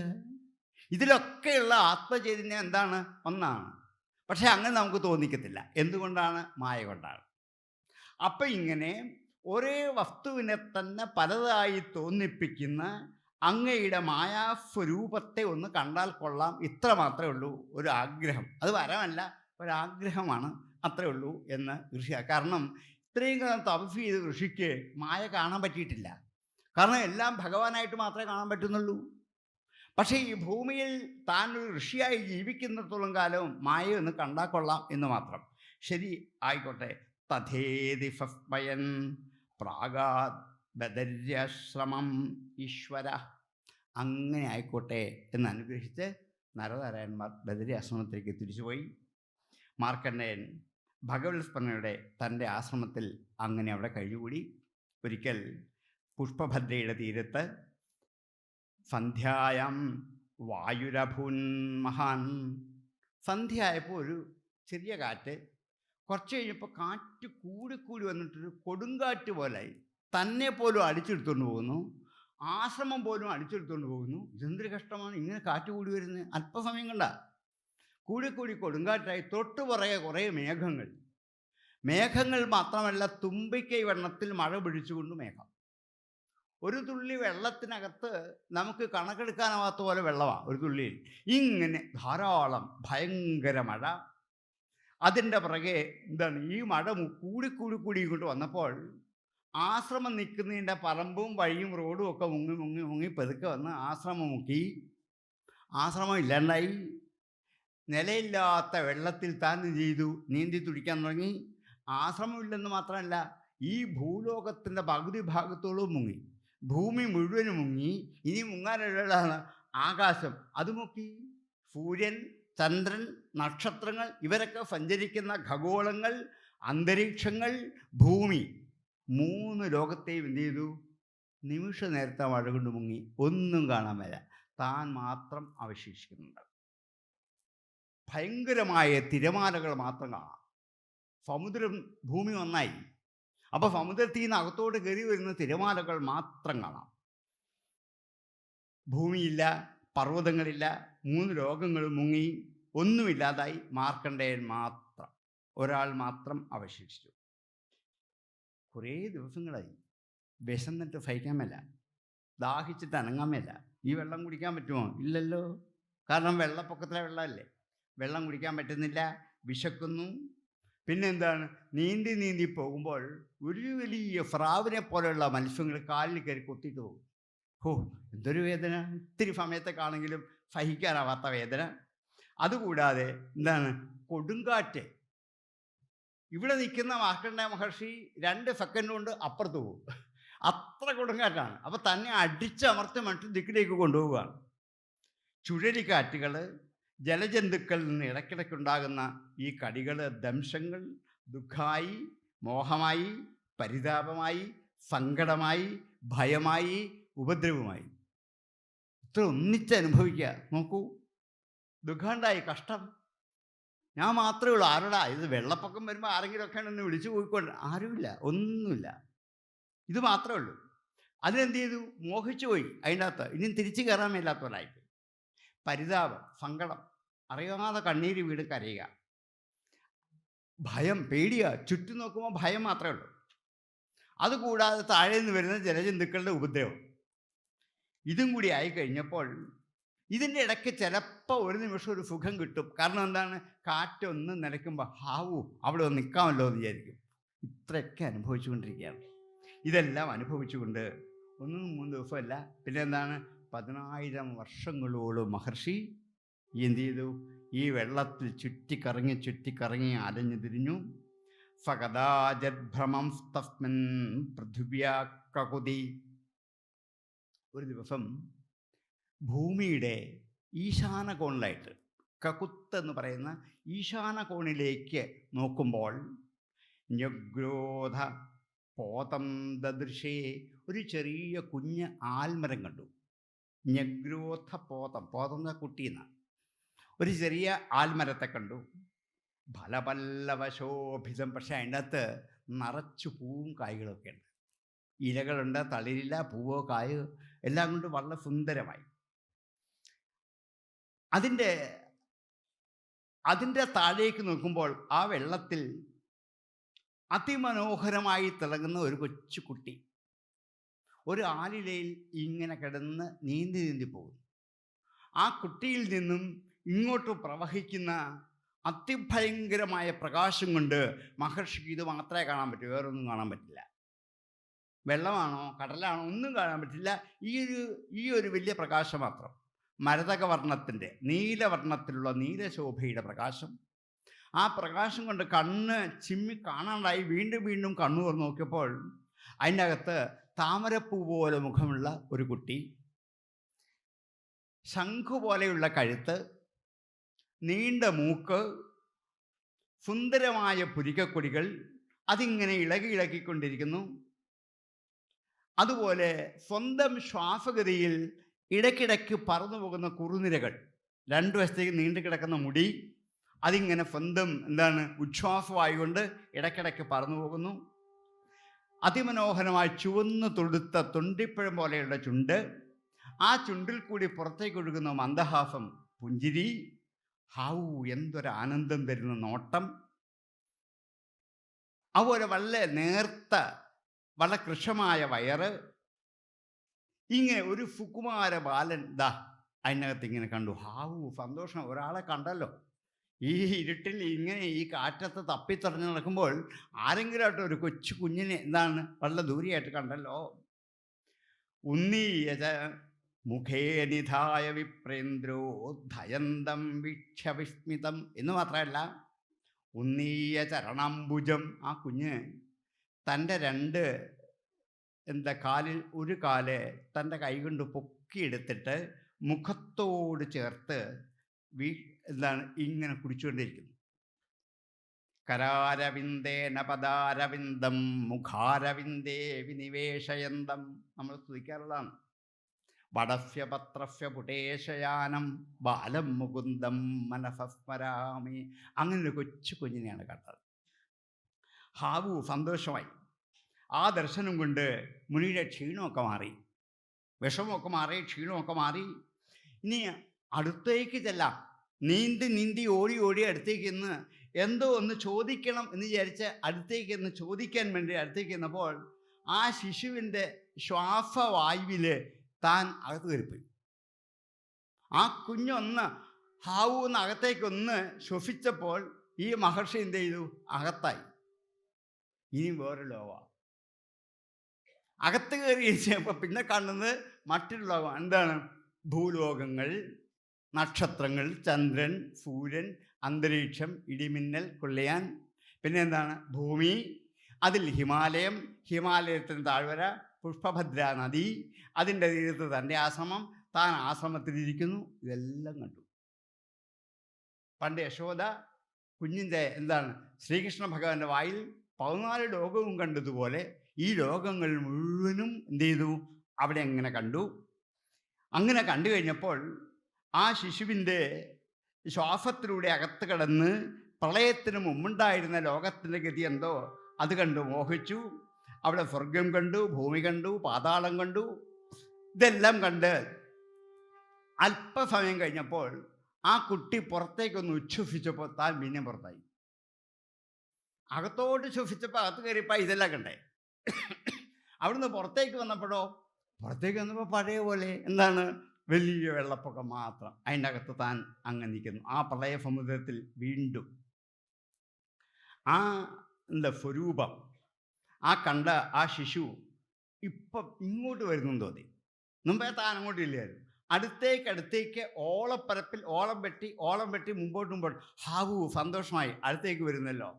ഇതിലൊക്കെയുള്ള ആത്മചൈതന്യം എന്താണ്? ഒന്നാണ്. പക്ഷെ അങ്ങനെ നമുക്ക് തോന്നിക്കത്തില്ല. എന്തുകൊണ്ടാണ്? മായ കൊണ്ടാണ്. അപ്പം ഇങ്ങനെ ഒരേ വസ്തുവിനെ തന്നെ പലതായി തോന്നിപ്പിക്കുന്ന അങ്ങയുടെ മായാസ്വരൂപത്തെ ഒന്ന് കണ്ടാൽ കൊള്ളാം, ഇത്ര മാത്രമേ ഉള്ളൂ ഒരു ആഗ്രഹം. അത് വരമല്ല, ഒരാഗ്രഹമാണ്, അത്രേ ഉള്ളൂ എന്ന് ഋഷി. കാരണം ഇത്രയും കാലം തപസ് ചെയ്ത് ഋഷിക്ക് മായ കാണാൻ പറ്റിയിട്ടില്ല. കാരണം എല്ലാം ഭഗവാനായിട്ട് മാത്രമേ കാണാൻ പറ്റുന്നുള്ളൂ. പക്ഷേ ഈ ഭൂമിയിൽ താൻ ഒരു ഋഷിയായി ജീവിക്കുന്നിടത്തോളം കാലവും മായ ഒന്ന് കണ്ടാൽ കൊള്ളാം എന്ന് മാത്രം. ശരി, ആയിക്കോട്ടെ. തഥേതി ഫസ്മയൻ പ്രാഗാത് ബദര്യാശ്രമം ഈശ്വര, അങ്ങനെ ആയിക്കോട്ടെ എന്ന് അനുഗ്രഹിച്ച് നരനാരായണന്മാർ ബദരി ആശ്രമത്തിലേക്ക് തിരിച്ചുപോയി. മാർക്കണ്ഡേയൻ ഭഗവത് സ്മരണയുടെ തൻ്റെ ആശ്രമത്തിൽ അങ്ങനെ അവിടെ കഴിഞ്ഞുകൂടി. ഒരിക്കൽ പുഷ്പഭദ്രയുടെ തീരത്ത് സന്ധ്യായാം വായുരഭൂൻ മഹാൻ സന്ധ്യയായപ്പോൾ ഒരു ചെറിയ കാറ്റ്, കുറച്ച് കഴിഞ്ഞപ്പോൾ കാറ്റ് കൂടി വന്നിട്ടൊരു കൊടുങ്കാറ്റ് പോലായി. തന്നെ പോലും അടിച്ചെടുത്തുകൊണ്ട് പോകുന്നു, ആശ്രമം പോലും അടിച്ചെടുത്തുകൊണ്ട് പോകുന്നു. ഇതെന്തൊരു കഷ്ടമാണ്, ഇങ്ങനെ കാറ്റ് കൂടി വരുന്നത്. അല്പസമയം കണ്ട കൂടി കൊടുങ്കാറ്റായി. തൊട്ടു പുറകെ കുറേ മേഘങ്ങൾ മാത്രമല്ല, തുമ്പിക്കൈ വണ്ണത്തിൽ മഴ പിടിച്ചുകൊണ്ട് മേഘം. ഒരു തുള്ളി വെള്ളത്തിനകത്ത് നമുക്ക് കണക്കെടുക്കാനാവാത്ത പോലെ വെള്ളമാണ് ഒരു തുള്ളിയിൽ. ഇങ്ങനെ ധാരാളം ഭയങ്കര മഴ. അതിൻ്റെ പുറകെ എന്താണ്, ഈ മഴ കൂടി ഇങ്ങോട്ട് വന്നപ്പോൾ ആശ്രമം നിൽക്കുന്നതിൻ്റെ പറമ്പും വഴിയും റോഡും ഒക്കെ മുങ്ങി പെതുക്കെ വന്ന് ആശ്രമം മുക്കി. ആശ്രമം ഇല്ലാണ്ടായി. നിലയില്ലാത്ത വെള്ളത്തിൽ താൻ ചെയ്തു നീന്തി തുടിക്കാൻ തുടങ്ങി. ആശ്രമമില്ലെന്ന് മാത്രമല്ല, ഈ ഭൂലോകത്തിൻ്റെ പകുതി ഭാഗത്തോളം മുങ്ങി, ഭൂമി മുഴുവനും മുങ്ങി. ഇനി മുങ്ങാനുള്ളതാണ് ആകാശം, അത് മുക്കി. സൂര്യൻ, ചന്ദ്രൻ, നക്ഷത്രങ്ങൾ, ഇവരൊക്കെ സഞ്ചരിക്കുന്ന ഖഗോളങ്ങൾ, അന്തരീക്ഷങ്ങൾ, ഭൂമി, 3 ലോകത്തെയും എന്ത് ചെയ്തു? നിമിഷ നേരത്തെ മഴ കൊണ്ട് മുങ്ങി. ഒന്നും കാണാൻ മേല, താൻ മാത്രം അവശേഷിക്കുന്നുണ്ട്. ഭയങ്കരമായ തിരമാലകൾ മാത്രം കാണാം. സമുദ്രം, ഭൂമി ഒന്നായി. അപ്പോൾ സമുദ്രത്തിൽ നിന്ന് അകത്തോട്ട് കയറി വരുന്ന തിരമാലകൾ മാത്രം കാണാം. ഭൂമിയില്ല, പർവ്വതങ്ങളില്ല, 3 ലോകങ്ങളും മുങ്ങി, ഒന്നുമില്ലാതായി. മാർക്കണ്ഡേയൻ മാത്രം, ഒരാൾ മാത്രം അവശേഷിച്ചു. കുറേ ദിവസങ്ങളായി. വിശന്നിട്ട് സഹിക്കാൻ മേല, ദാഹിച്ചിട്ട് അനങ്ങാൻ മേല. ഈ വെള്ളം കുടിക്കാൻ പറ്റുമോ? ഇല്ലല്ലോ. കാരണം വെള്ളപ്പൊക്കത്തിലെ വെള്ളമല്ലേ, വെള്ളം കുടിക്കാൻ പറ്റുന്നില്ല, വിശക്കുന്നു. പിന്നെന്താണ്, നീന്തി പോകുമ്പോൾ ഒരു വലിയ ഫ്രാവിനെ പോലെയുള്ള മത്സ്യങ്ങൾ കാലിൽ കയറി കൊത്തിയിട്ട് പോകും. എന്തൊരു വേദന! ഇത്തിരി സമയത്തേക്കാണെങ്കിലും സഹിക്കാനാവാത്ത വേദന. അതുകൂടാതെ എന്താണ്, കൊടുങ്കാറ്റ്. ഇവിടെ നിൽക്കുന്ന മാർക്കണ്ഡേയ മഹർഷി 2 സെക്കൻഡ് കൊണ്ട് അപ്പുറത്ത് പോകും. അത്ര കൊടുങ്കാറ്റാണ്. അപ്പോൾ തന്നെ അടിച്ചമർത്തി മറ്റു ദിക്കിലേക്ക് കൊണ്ടുപോവുകയാണ്. ചുഴലിക്കാറ്റുകൾ, ജലജന്തുക്കളിൽ നിന്ന് ഇടയ്ക്കിടയ്ക്കുണ്ടാകുന്ന ഈ കടികൾ, ദംശങ്ങൾ, ദുഃഖമായി, മോഹമായി, പരിതാപമായി, സങ്കടമായി, ഭയമായി, ഉപദ്രവമായി, ഇത്ര ഒന്നിച്ച് അനുഭവിക്കുക. നോക്കൂ, ദുഃഖമുണ്ടായി, കഷ്ടം. ഞാൻ മാത്രമേ ഉള്ളൂ. ആരോടാ ഇത്? വെള്ളപ്പൊക്കം വരുമ്പോൾ ആരെങ്കിലുമൊക്കെ ഒന്ന് വിളിച്ചു പോയിക്കൊണ്ട്, ആരുമില്ല, ഒന്നുമില്ല. ഇത് മാത്രമേ ഉള്ളൂ. അതിനെന്ത് ചെയ്തു? മോഹിച്ചു പോയി അതിൻ്റെ അകത്ത്. ഇനിയും തിരിച്ചു കയറാൻ മേലാത്തവരായിട്ട്. പരിതാപം, സങ്കടം, അറിയാതെ കണ്ണീര് വീട് കരയുക, ഭയം, പേടിയ. ചുറ്റും നോക്കുമ്പോൾ ഭയം മാത്രമേ ഉള്ളൂ. അതുകൂടാതെ താഴെ നിന്ന് വരുന്ന ജലജന്തുക്കളുടെ ഉപദ്രവം, ഇതും കൂടി ആയിക്കഴിഞ്ഞപ്പോൾ ഇതിൻ്റെ ഇടയ്ക്ക് ചിലപ്പോൾ ഒരു നിമിഷം ഒരു സുഖം കിട്ടും. കാരണം എന്താണ്, കാറ്റൊന്ന് നിലയ്ക്കുമ്പോൾ ഹാവൂ അവിടെ ഒന്ന് നിൽക്കാമല്ലോ എന്ന് വിചാരിക്കും. ഇത്രയൊക്കെ അനുഭവിച്ചുകൊണ്ടിരിക്കുകയാണ്. ഇതെല്ലാം അനുഭവിച്ചുകൊണ്ട് 1-3 ദിവസമല്ല, പിന്നെ എന്താണ്, 10,000 വർഷങ്ങളോളം മഹർഷി എന്ത് ചെയ്തു? ഈ വെള്ളത്തിൽ ചുറ്റിക്കറങ്ങി അലഞ്ഞു തിരിഞ്ഞു. ഫകദാജദ്ഭ്രമം തസ്മിൻ പൃഥിവ്യാ കകുതി. ഒരു ദിവസം ഭൂമിയുടെ ഈശാന കോണിലായിട്ട്, കകുത്ത് എന്ന് പറയുന്ന ഈശാന കോണിലേക്ക് നോക്കുമ്പോൾ ന്യഗ്രോധ പോതം ദദൃശേ, ഒരു ചെറിയ കുഞ്ഞ് ആൽമരം കണ്ടു. ന്യഗ്രോധ പോതം, പോതം എന്ന കുട്ടിയെന്ന്, ഒരു ചെറിയ ആൽമരത്തെ കണ്ടു. ഫലപല്ലവശോഭിതം, പക്ഷേ അതിൻ്റെ അകത്ത് നിറച്ചു പൂവും കായ്കളൊക്കെ ഉണ്ട്. ഇലകളുണ്ട്, തളിരില്ല, പൂവോ കായോ എല്ലാം കൊണ്ട് വളരെ സുന്ദരമായി. അതിൻ്റെ താഴേക്ക് നോക്കുമ്പോൾ ആ വെള്ളത്തിൽ അതിമനോഹരമായി തിളങ്ങുന്ന ഒരു കൊച്ചു കുട്ടി ഒരു ആലിലയിൽ ഇങ്ങനെ കിടന്ന് നീന്തി പോകുന്നു. ആ കുട്ടിയിൽ നിന്നും ഇങ്ങോട്ട് പ്രവഹിക്കുന്ന അതിഭയങ്കരമായ പ്രകാശം കൊണ്ട് മഹർഷിക്ക് ഇത് മാത്രമേ കാണാൻ പറ്റൂ, വേറൊന്നും കാണാൻ പറ്റില്ല. വെള്ളമാണോ കടലാണോ ഒന്നും കാണാൻ പറ്റില്ല. ഈ ഒരു വലിയ പ്രകാശം മാത്രം. മരതകവർണ്ണത്തിൻ്റെ, നീലവർണ്ണത്തിലുള്ള നീലശോഭയുടെ പ്രകാശം. ആ പ്രകാശം കൊണ്ട് കണ്ണ് ചിമ്മി കാണാണ്ടായി. വീണ്ടും കണ്ണു തുറന്ന് നോക്കിയപ്പോൾ അതിൻ്റെ അകത്ത് താമരപ്പൂ പോലെ മുഖമുള്ള ഒരു കുട്ടി, ശംഖു പോലെയുള്ള കഴുത്ത്, നീണ്ട മൂക്ക്, സുന്ദരമായ പുരികക്കൊടികൾ, അതിങ്ങനെ ഇളകിക്കൊണ്ടിരിക്കുന്നു. അതുപോലെ സ്വന്തം ശ്വാസഗതിയിൽ ഇടയ്ക്കിടയ്ക്ക് പറന്നു പോകുന്ന കുറുനിരകൾ, 2 വശത്തേക്ക് നീണ്ടു കിടക്കുന്ന മുടി, അതിങ്ങനെ സ്വന്തം ഉച്ഛ്വാസമായിക്കൊണ്ട് ഇടയ്ക്കിടയ്ക്ക് പറന്നു പോകുന്നു. അതിമനോഹരമായി ചുവന്നു തൊടുത്ത തൊണ്ടിപ്പഴം പോലെയുള്ള ചുണ്ട്, ആ ചുണ്ടിൽ കൂടി പുറത്തേക്ക് ഒഴുകുന്ന മന്ദഹാസം, പുഞ്ചിരി, ഹാവൂ എന്തൊരാനന്ദം തരുന്ന നോട്ടം. അതുപോലെ വളരെ നേർത്ത വളരെ കൃശമായ വയറ്. ഇങ്ങനെ ഒരു സുകുമാര ബാലൻ അതിനകത്ത് ഇങ്ങനെ കണ്ടു. ഹാവൂ സന്തോഷം, ഒരാളെ കണ്ടല്ലോ. ഈ ഇരുട്ടിൽ ഇങ്ങനെ ഈ കാറ്റത്ത് തപ്പിത്തടഞ്ഞ് നടക്കുമ്പോൾ ആരെങ്കിലും ആയിട്ട് ഒരു കൊച്ചു കുഞ്ഞിനെ വളരെ ദൂരെയായിട്ട് കണ്ടല്ലോ. ഉന്നീയ മുഖേ നിധായ വിപ്രേന്ദ്രോ ധയന്തം വീക്ഷ്യ വിസ്മിതം എന്ന് മാത്രമല്ല, ഉന്നീയ ചരണാംബുജം, ആ കുഞ്ഞ് തൻ്റെ രണ്ട് കാലിൽ ഒരു കാല് തൻ്റെ കൈകൊണ്ട് പൊക്കിയെടുത്തിട്ട് മുഖത്തോട് ചേർത്ത് ഇങ്ങനെ കുടിച്ചുകൊണ്ടിരിക്കുന്നു. കരാരവിന്ദേന പദാരവിന്ദം മുഖാരവിന്ദേ വിനിവേശയന്തം നമ്മൾ സ്തുതിക്കാറുള്ളതാണ്. വടസ്യ പത്രസ്യ പുടേശയാനം ബാലം മുകുന്ദം മനസസ്മരാമി. അങ്ങനെ ഒരു കൊച്ചു കുഞ്ഞിനെയാണ് കണ്ടത്. ഹാവു സന്തോഷമായി. ആ ദർശനം കൊണ്ട് മുനിയുടെ ക്ഷീണമൊക്കെ മാറി, വിഷമമൊക്കെ മാറി, ക്ഷീണമൊക്കെ മാറി. ഇനി അടുത്തേക്ക് ചെല്ലാം. നീന്തി ഓടി അടുത്തേക്ക് നിന്ന് എന്തോ ഒന്ന് ചോദിക്കണം എന്ന് വിചാരിച്ച് അടുത്തേക്ക് നിന്ന് ചോദിക്കാൻ വേണ്ടി അടുത്തേക്ക് നിന്നപ്പോൾ ആ ശിശുവിൻ്റെ ശ്വാസവായുവിൽ താൻ അകത്ത് കയറിപ്പോയി. ആ കുഞ്ഞൊന്ന് ഹാവൂന്ന് അകത്തേക്കൊന്ന് ശ്വസിച്ചപ്പോൾ ഈ മഹർഷി എന്ത് ചെയ്തു? അകത്തായി. ഇനി വേറെ ലോകം. അകത്ത് കയറി ഇരിച്ചപ്പോൾ പിന്നെ കാണുന്നത് മറ്റൊരു ലോകം. ഭൂലോകങ്ങൾ, നക്ഷത്രങ്ങൾ, ചന്ദ്രൻ, സൂര്യൻ, അന്തരീക്ഷം, ഇടിമിന്നൽ കൊള്ളിയാൻ. പിന്നെ ഭൂമി, അതിൽ ഹിമാലയം, ഹിമാലയത്തിന് താഴ്വര, പുഷ്പഭദ്ര നദി, അതിൻ്റെ തീരത്ത് തൻ്റെ ആശ്രമം, താൻ ആശ്രമത്തിലിരിക്കുന്നു. ഇതെല്ലാം കണ്ടു. പണ്ട് യശോദ കുഞ്ഞിൻ്റെ ശ്രീകൃഷ്ണ ഭഗവാന്റെ വായിൽ 14 ലോകവും കണ്ടതുപോലെ ഈ ലോകങ്ങൾ മുഴുവനും എന്ത് ചെയ്തു? അവിടെ അങ്ങനെ കണ്ടു. അങ്ങനെ കണ്ടു കഴിഞ്ഞപ്പോൾ ആ ശിശുവിൻ്റെ ശ്വാസത്തിലൂടെ അകത്ത് കടന്ന് പ്രളയത്തിന് മുമ്പുണ്ടായിരുന്ന ലോകത്തിൻ്റെ ഗതി എന്തോ അത് കണ്ടു മോഹിച്ചു. അവിടെ സ്വർഗം കണ്ടു, ഭൂമി കണ്ടു, പാതാളം കണ്ടു. ഇതെല്ലാം കണ്ട് അല്പസമയം കഴിഞ്ഞപ്പോൾ ആ കുട്ടി പുറത്തേക്കൊന്ന് ഉച്ഛ്വസിച്ചപ്പോൾ താൻ പിന്നെ പുറത്തായി. അകത്തോട്ട് ശ്വസിച്ചപ്പോൾ അകത്ത് കയറിയപ്പോൾ ഇതെല്ലാം കണ്ടേ. അവിടുന്ന് പുറത്തേക്ക് വന്നപ്പോൾ പഴയ പോലെ വലിയ വെള്ളപ്പൊക്കം മാത്രം. അതിൻ്റെ അകത്ത് താൻ അങ്ങ് നിൽക്കുന്നു. ആ പ്രളയ സമുദ്രത്തിൽ വീണ്ടും ആ സ്വരൂപം, ആ കണ്ട ആ ശിശു ഇപ്പം ഇങ്ങോട്ട് വരുന്നു തോന്നി. മുമ്പേ താൻ അങ്ങോട്ടില്ലായിരുന്നു. അടുത്തേക്ക് ഓളപ്പരപ്പിൽ ഓളം വെട്ടി മുമ്പോട്ട് ഹാവു സന്തോഷമായി അടുത്തേക്ക് വരുന്നല്ലോ.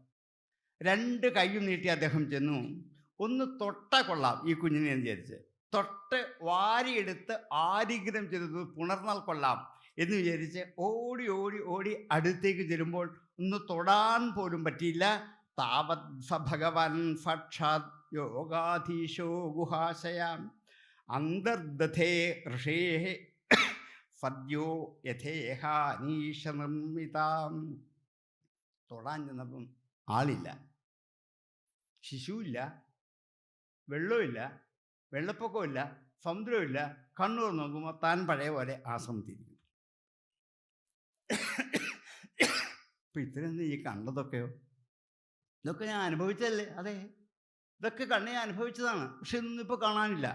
2 കൈയും നീട്ടി അദ്ദേഹം ചെന്നു. ഒന്ന് തൊട്ട കൊള്ളാം ഈ കുഞ്ഞിനെ എന്ന് വിചാരിച്ച് തൊട്ട് വാരിയെടുത്ത് ആലിംഗനം ചെയ്തത് പുണർന്നാൽ കൊള്ളാം എന്ന് വിചാരിച്ച് ഓടി അടുത്തേക്ക് ചെല്ലുമ്പോൾ ഒന്ന് തൊടാൻ പോലും പറ്റിയില്ല. താവത് ഭഗവാൻ സാക്ഷാത് യോഗാധീശോ ഗുഹാശയാം അന്തർദധേ ഋഷേ സദ്യോ യഥേഹാനീശ നിർമ്മിതാം. തൊടാൻ ചെന്നപ്പം ആളില്ല, ശിശുവില്ല, വെള്ളമില്ല, വെള്ളപ്പൊക്കമില്ല, സമുദ്രമില്ല. കണ്ണൂർ നോക്കുമ്പോൾ താൻ പഴയ പോലെ ആശ്രമത്തിരിക്കുന്നു. ഇപ്പം ഇത്രയും ഈ കണ്ടതൊക്കെയോ ഇതൊക്കെ ഞാൻ അനുഭവിച്ചതല്ലേ? അതെ, ഇതൊക്കെ കണ്ണെ അനുഭവിച്ചതാണ്. പക്ഷെ ഇന്നിപ്പോൾ കാണാനില്ല.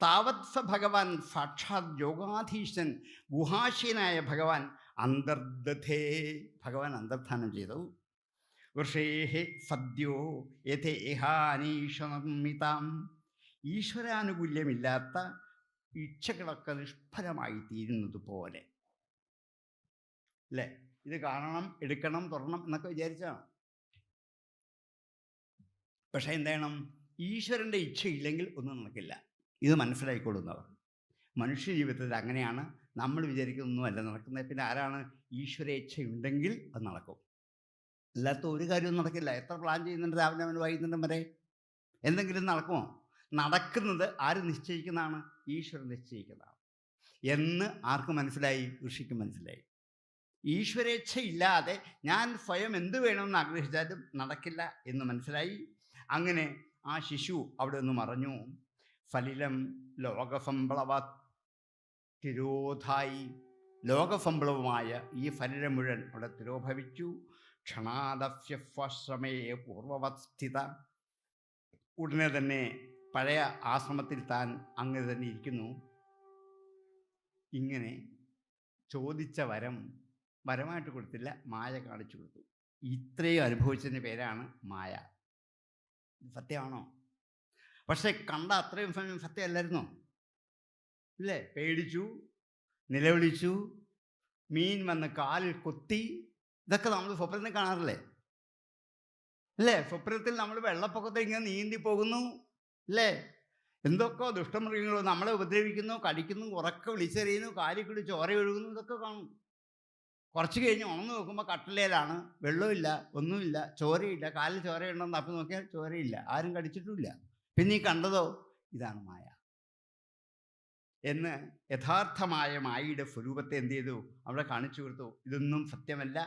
താവത്സ ഭഗവാൻ സാക്ഷാത് യോഗാധീശൻ ഗുഹാശയനായ ഭഗവാൻ അന്തർദധേ, ഭഗവാൻ അന്തർധാനം ചെയ്തു. ഋഷേഹേ സദ്യോ യഥേഹാനീശമിതാം. ഈശ്വരാനുകൂല്യമില്ലാത്ത ഇച്ഛകളൊക്കെ നിഷ്ഫലമായി തീരുന്നത് പോലെ അല്ലേ? ഇത് കാണണം, എടുക്കണം, തുറക്കണം എന്നൊക്കെ വിചാരിച്ചാണ്. പക്ഷേ എന്ത് ചെയ്യണം? ഈശ്വരൻ്റെ ഇച്ഛയില്ലെങ്കിൽ ഒന്നും നടക്കില്ല. ഇത് മനസ്സിലായിക്കൊള്ളുന്നവർ. മനുഷ്യ ജീവിതത്തിൽ അങ്ങനെയാണ്. നമ്മൾ വിചാരിക്കുന്നൊന്നുമല്ല നടക്കുന്നത്. പിന്നെ ആരാണ്? ഈശ്വരേച്ഛയുണ്ടെങ്കിൽ അത് നടക്കും. അല്ലാത്ത ഒരു കാര്യവും നടക്കില്ല. എത്ര പ്ലാൻ ചെയ്യുന്നുണ്ട് രാവിലെ അവൻ വൈകുന്നേരം വരെ? എന്തെങ്കിലും നടക്കുമോ? നടക്കുന്നത് ആര് നിശ്ചയിക്കുന്നതാണ്? ഈശ്വരൻ നിശ്ചയിക്കുന്നതാണ് എന്ന് ആർക്ക് മനസ്സിലായി? ഋഷിക്ക് മനസ്സിലായി. ഈശ്വരേച്ഛയില്ലാതെ ഞാൻ സ്വയം എന്ത് വേണമെന്ന് ആഗ്രഹിച്ചാലും നടക്കില്ല എന്ന് മനസ്സിലായി. അങ്ങനെ ആ ശിശു അവിടെ നിന്ന് മറഞ്ഞു. ഫലിലം ലോകസംപ്ലവ തിരോധായി, ലോകസംപ്ലവമായ ഈ ഫലിലം മുഴുവൻ അവിടെ തിരോഭവിച്ചു. ക്ഷണാദസ്യശ്രമേ പൂർവവത് സ്ഥിത, ഉടനെ തന്നെ പഴയ ആശ്രമത്തിൽ താൻ അങ്ങനെ തന്നെ ഇരിക്കുന്നു. ഇങ്ങനെ ചോദിച്ച വരമായിട്ട് കൊടുത്തില്ല, മായ കാണിച്ചു കൊടുത്തു. ഇത്രയും അനുഭവിച്ചതിൻ്റെ പേരാണ് മായ. സത്യമാണോ? പക്ഷെ കണ്ട അത്രയും സമയം സത്യമല്ലായിരുന്നോ? ഇല്ലേ? പേടിച്ചു, നിലവിളിച്ചു, മീൻ വന്ന് കാലിൽ കൊത്തി. ഇതൊക്കെ നമ്മൾ സ്വപ്നത്തിൽ കാണാറില്ലേ? അല്ലേ? സ്വപ്നത്തിൽ നമ്മൾ വെള്ളപ്പൊക്കത്തിൽ ഇങ്ങനെ നീന്തി പോകുന്നു, അല്ലേ? എന്തൊക്കെ ദുഷ്ടമൃഗങ്ങളോ നമ്മളെ ഉപദ്രവിക്കുന്നു, കടിക്കുന്നു, ഉറക്കെ വിളിച്ചെറിയുന്നു, കാലിൽ കൂടി ചോര ഒഴുകുന്നു, ഇതൊക്കെ കാണും. കുറച്ച് കഴിഞ്ഞ് ഉണർന്നു നോക്കുമ്പോൾ കട്ടിലേലാണ്, വെള്ളമില്ല, ഒന്നുമില്ല, ചോരയില്ല. കാലിൽ ചോരയുണ്ടെന്ന് അപ്പം നോക്കിയാൽ ചോരയില്ല, ആരും കടിച്ചിട്ടുമില്ല. പിന്നെ ഈ കണ്ടതോ ഇതാണ് മായ എന്ന് യഥാർത്ഥമായ മായയുടെ സ്വരൂപത്തെ എന്ത് ചെയ്തു? അവിടെ കാണിച്ചു കൊടുത്തു. ഇതൊന്നും സത്യമല്ല,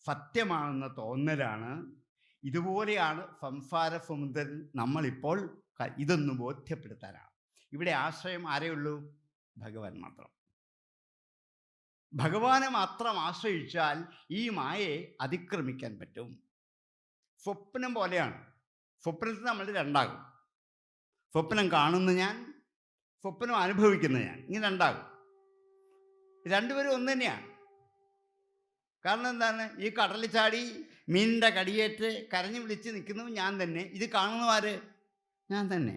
സത്യമാണെന്ന തോന്നലാണ്. ഇതുപോലെയാണ് സംസാര സമുദ്രത്തിൽ നമ്മളിപ്പോൾ. ഇതൊന്ന് ബോധ്യപ്പെടുത്താനാണ് ഇവിടെ ആശ്രയം. ആരെയുള്ളൂ? ഭഗവാൻ മാത്രം. ഭഗവാനെ മാത്രം ആശ്രയിച്ചാൽ ഈ മായയെ അതിക്രമിക്കാൻ പറ്റും. സ്വപ്നം പോലെയാണ്. സ്വപ്നത്തിൽ നമ്മൾ രണ്ടാകും. സ്വപ്നം കാണുന്ന ഞാൻ, സ്വപ്നം അനുഭവിക്കുന്ന ഞാൻ, ഇങ്ങനെ രണ്ടാകും. രണ്ടുപേരും ഒന്ന് തന്നെയാണ്. കാരണം എന്താണ്? ഈ കടലിൽ ചാടി മീനിൻ്റെ കടിയേറ്റ് കരഞ്ഞു വിളിച്ച് നിൽക്കുന്നു ഞാൻ തന്നെ. ഇത് കാണുന്നവാര്? ഞാൻ തന്നെ.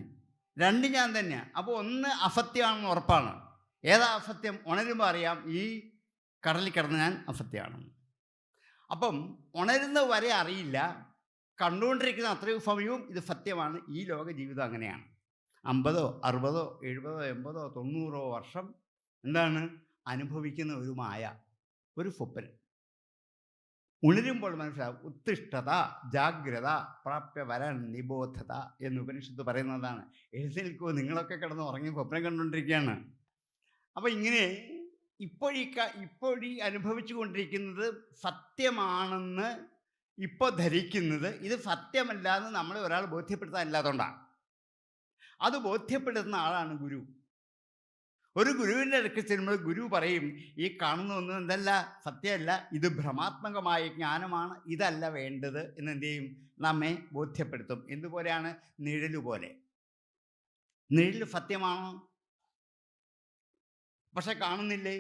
രണ്ട് ഞാൻ തന്നെയാണ്. അപ്പോൾ ഒന്ന് അസത്യമാണെന്ന് ഉറപ്പാണ്. ഏതാ അസത്യം? ഉണരുമ്പോൾ അറിയാം ഈ കടലിൽ കിടന്ന് ഞാൻ അസത്യമാണെന്ന്. അപ്പം ഉണരുന്ന വരെ അറിയില്ല, കണ്ടുകൊണ്ടിരിക്കുന്ന അത്രയും സമയവും ഇത് സത്യമാണ്. ഈ ലോക ജീവിതം അങ്ങനെയാണ്. 50, 60, 70, 80, 90 വർഷം എന്താണ് അനുഭവിക്കുന്ന ഒരു മായ, ഒരു സ്വപ്നം. ഉണരുമ്പോൾ മനസ്സിലാവും. ഉത്തിഷ്ഠത ജാഗ്രത പ്രാപ്യ വരൻ നിബോധത എന്ന് ഉപനിഷത്ത് പറയുന്നതാണ്. എഴുന്നേൽക്കൂ, നിങ്ങളൊക്കെ കിടന്ന് ഉറങ്ങി സ്വപ്നം കണ്ടുകൊണ്ടിരിക്കുകയാണ്. അപ്പം ഇങ്ങനെ ഇപ്പോഴീ അനുഭവിച്ചു കൊണ്ടിരിക്കുന്നത് സത്യമാണെന്ന് ഇപ്പോൾ ധരിക്കുന്നത് ഇത് സത്യമല്ലാന്ന് നമ്മളെ ഒരാൾ ബോധ്യപ്പെടുത്താനില്ലാത്തതുകൊണ്ടാണ്. അത് ബോധ്യപ്പെടുത്തുന്ന ആളാണ് ഗുരു. ഒരു ഗുരുവിൻ്റെ അടുക്ക് ചെല്ലുമ്പോൾ ഗുരു പറയും, ഈ കാണുന്നൊന്നും എന്തല്ല, സത്യമല്ല, ഇത് ഭ്രമാത്മകമായ ജ്ഞാനമാണ്, ഇതല്ല വേണ്ടത് എന്ന് എന്ത് ചെയ്യും? നമ്മെ ബോധ്യപ്പെടുത്തും. എന്തുപോലെയാണ്? നിഴലുപോലെ. നിഴൽ സത്യമാണോ? പക്ഷെ കാണുന്നില്ലേ?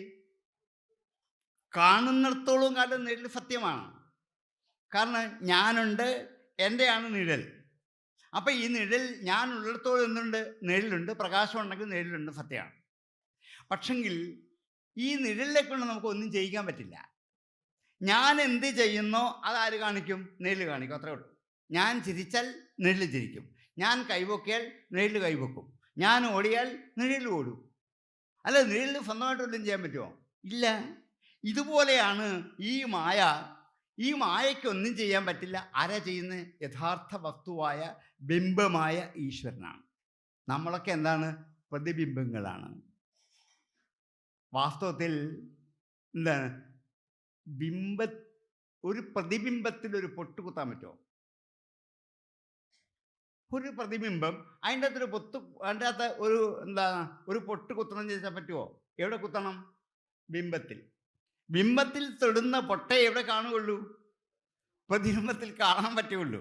കാണുന്നിടത്തോളം കാലം നിഴൽ സത്യമാണ്. കാരണം ഞാനുണ്ട്, എൻ്റെയാണ് നിഴൽ. അപ്പം ഈ നിഴൽ ഞാൻ ഉള്ളിടത്തോളം എന്തുണ്ട്? നിഴലുണ്ട്. പ്രകാശം ഉണ്ടെങ്കിൽ നിഴലുണ്ട്, സത്യമാണ്. പക്ഷെങ്കിൽ ഈ നിഴലിനെ കൊണ്ട് നമുക്കൊന്നും ചെയ്യിക്കാൻ പറ്റില്ല. ഞാൻ എന്ത് ചെയ്യുന്നോ അതാര് കാണിക്കും? നിഴൽ കാണിക്കും, അത്രേ ഉള്ളൂ. ഞാൻ ചിരിച്ചാൽ നിഴൽ ചിരിക്കും, ഞാൻ കൈവൊക്കിയാൽ നിഴൽ കൈവെക്കും, ഞാൻ ഓടിയാൽ നിഴൽ ഓടും. അല്ല, നിഴലിന് സ്വന്തമായിട്ടൊന്നും ചെയ്യാൻ പറ്റുമോ? ഇല്ല. ഇതുപോലെയാണ് ഈ മായ. ഈ മായയ്ക്കൊന്നും ചെയ്യാൻ പറ്റില്ല. ആരാ ചെയ്യുന്നത്? യഥാർത്ഥ വസ്തുവായ ബിംബമായ ഈശ്വരനാണ്. നമ്മളൊക്കെ എന്താണ്? പ്രതിബിംബങ്ങളാണ്. വാസ്തവത്തിൽ എന്താണ്? ഒരു പ്രതിബിംബത്തിൽ ഒരു പൊട്ട് കുത്താൻ പറ്റുമോ? ഒരു പ്രതിബിംബം, അതിൻ്റെ അകത്ത് ഒരു പൊട്ട് കുത്തണം ചോദിച്ചാൽ പറ്റുമോ? എവിടെ കുത്തണം? ബിംബത്തിൽ. ബിംബത്തിൽ തൊടുന്ന പൊട്ടേ എവിടെ കാണുകയുള്ളൂ? പ്രതിബിംബത്തിൽ കാണാൻ പറ്റുകയുള്ളൂ.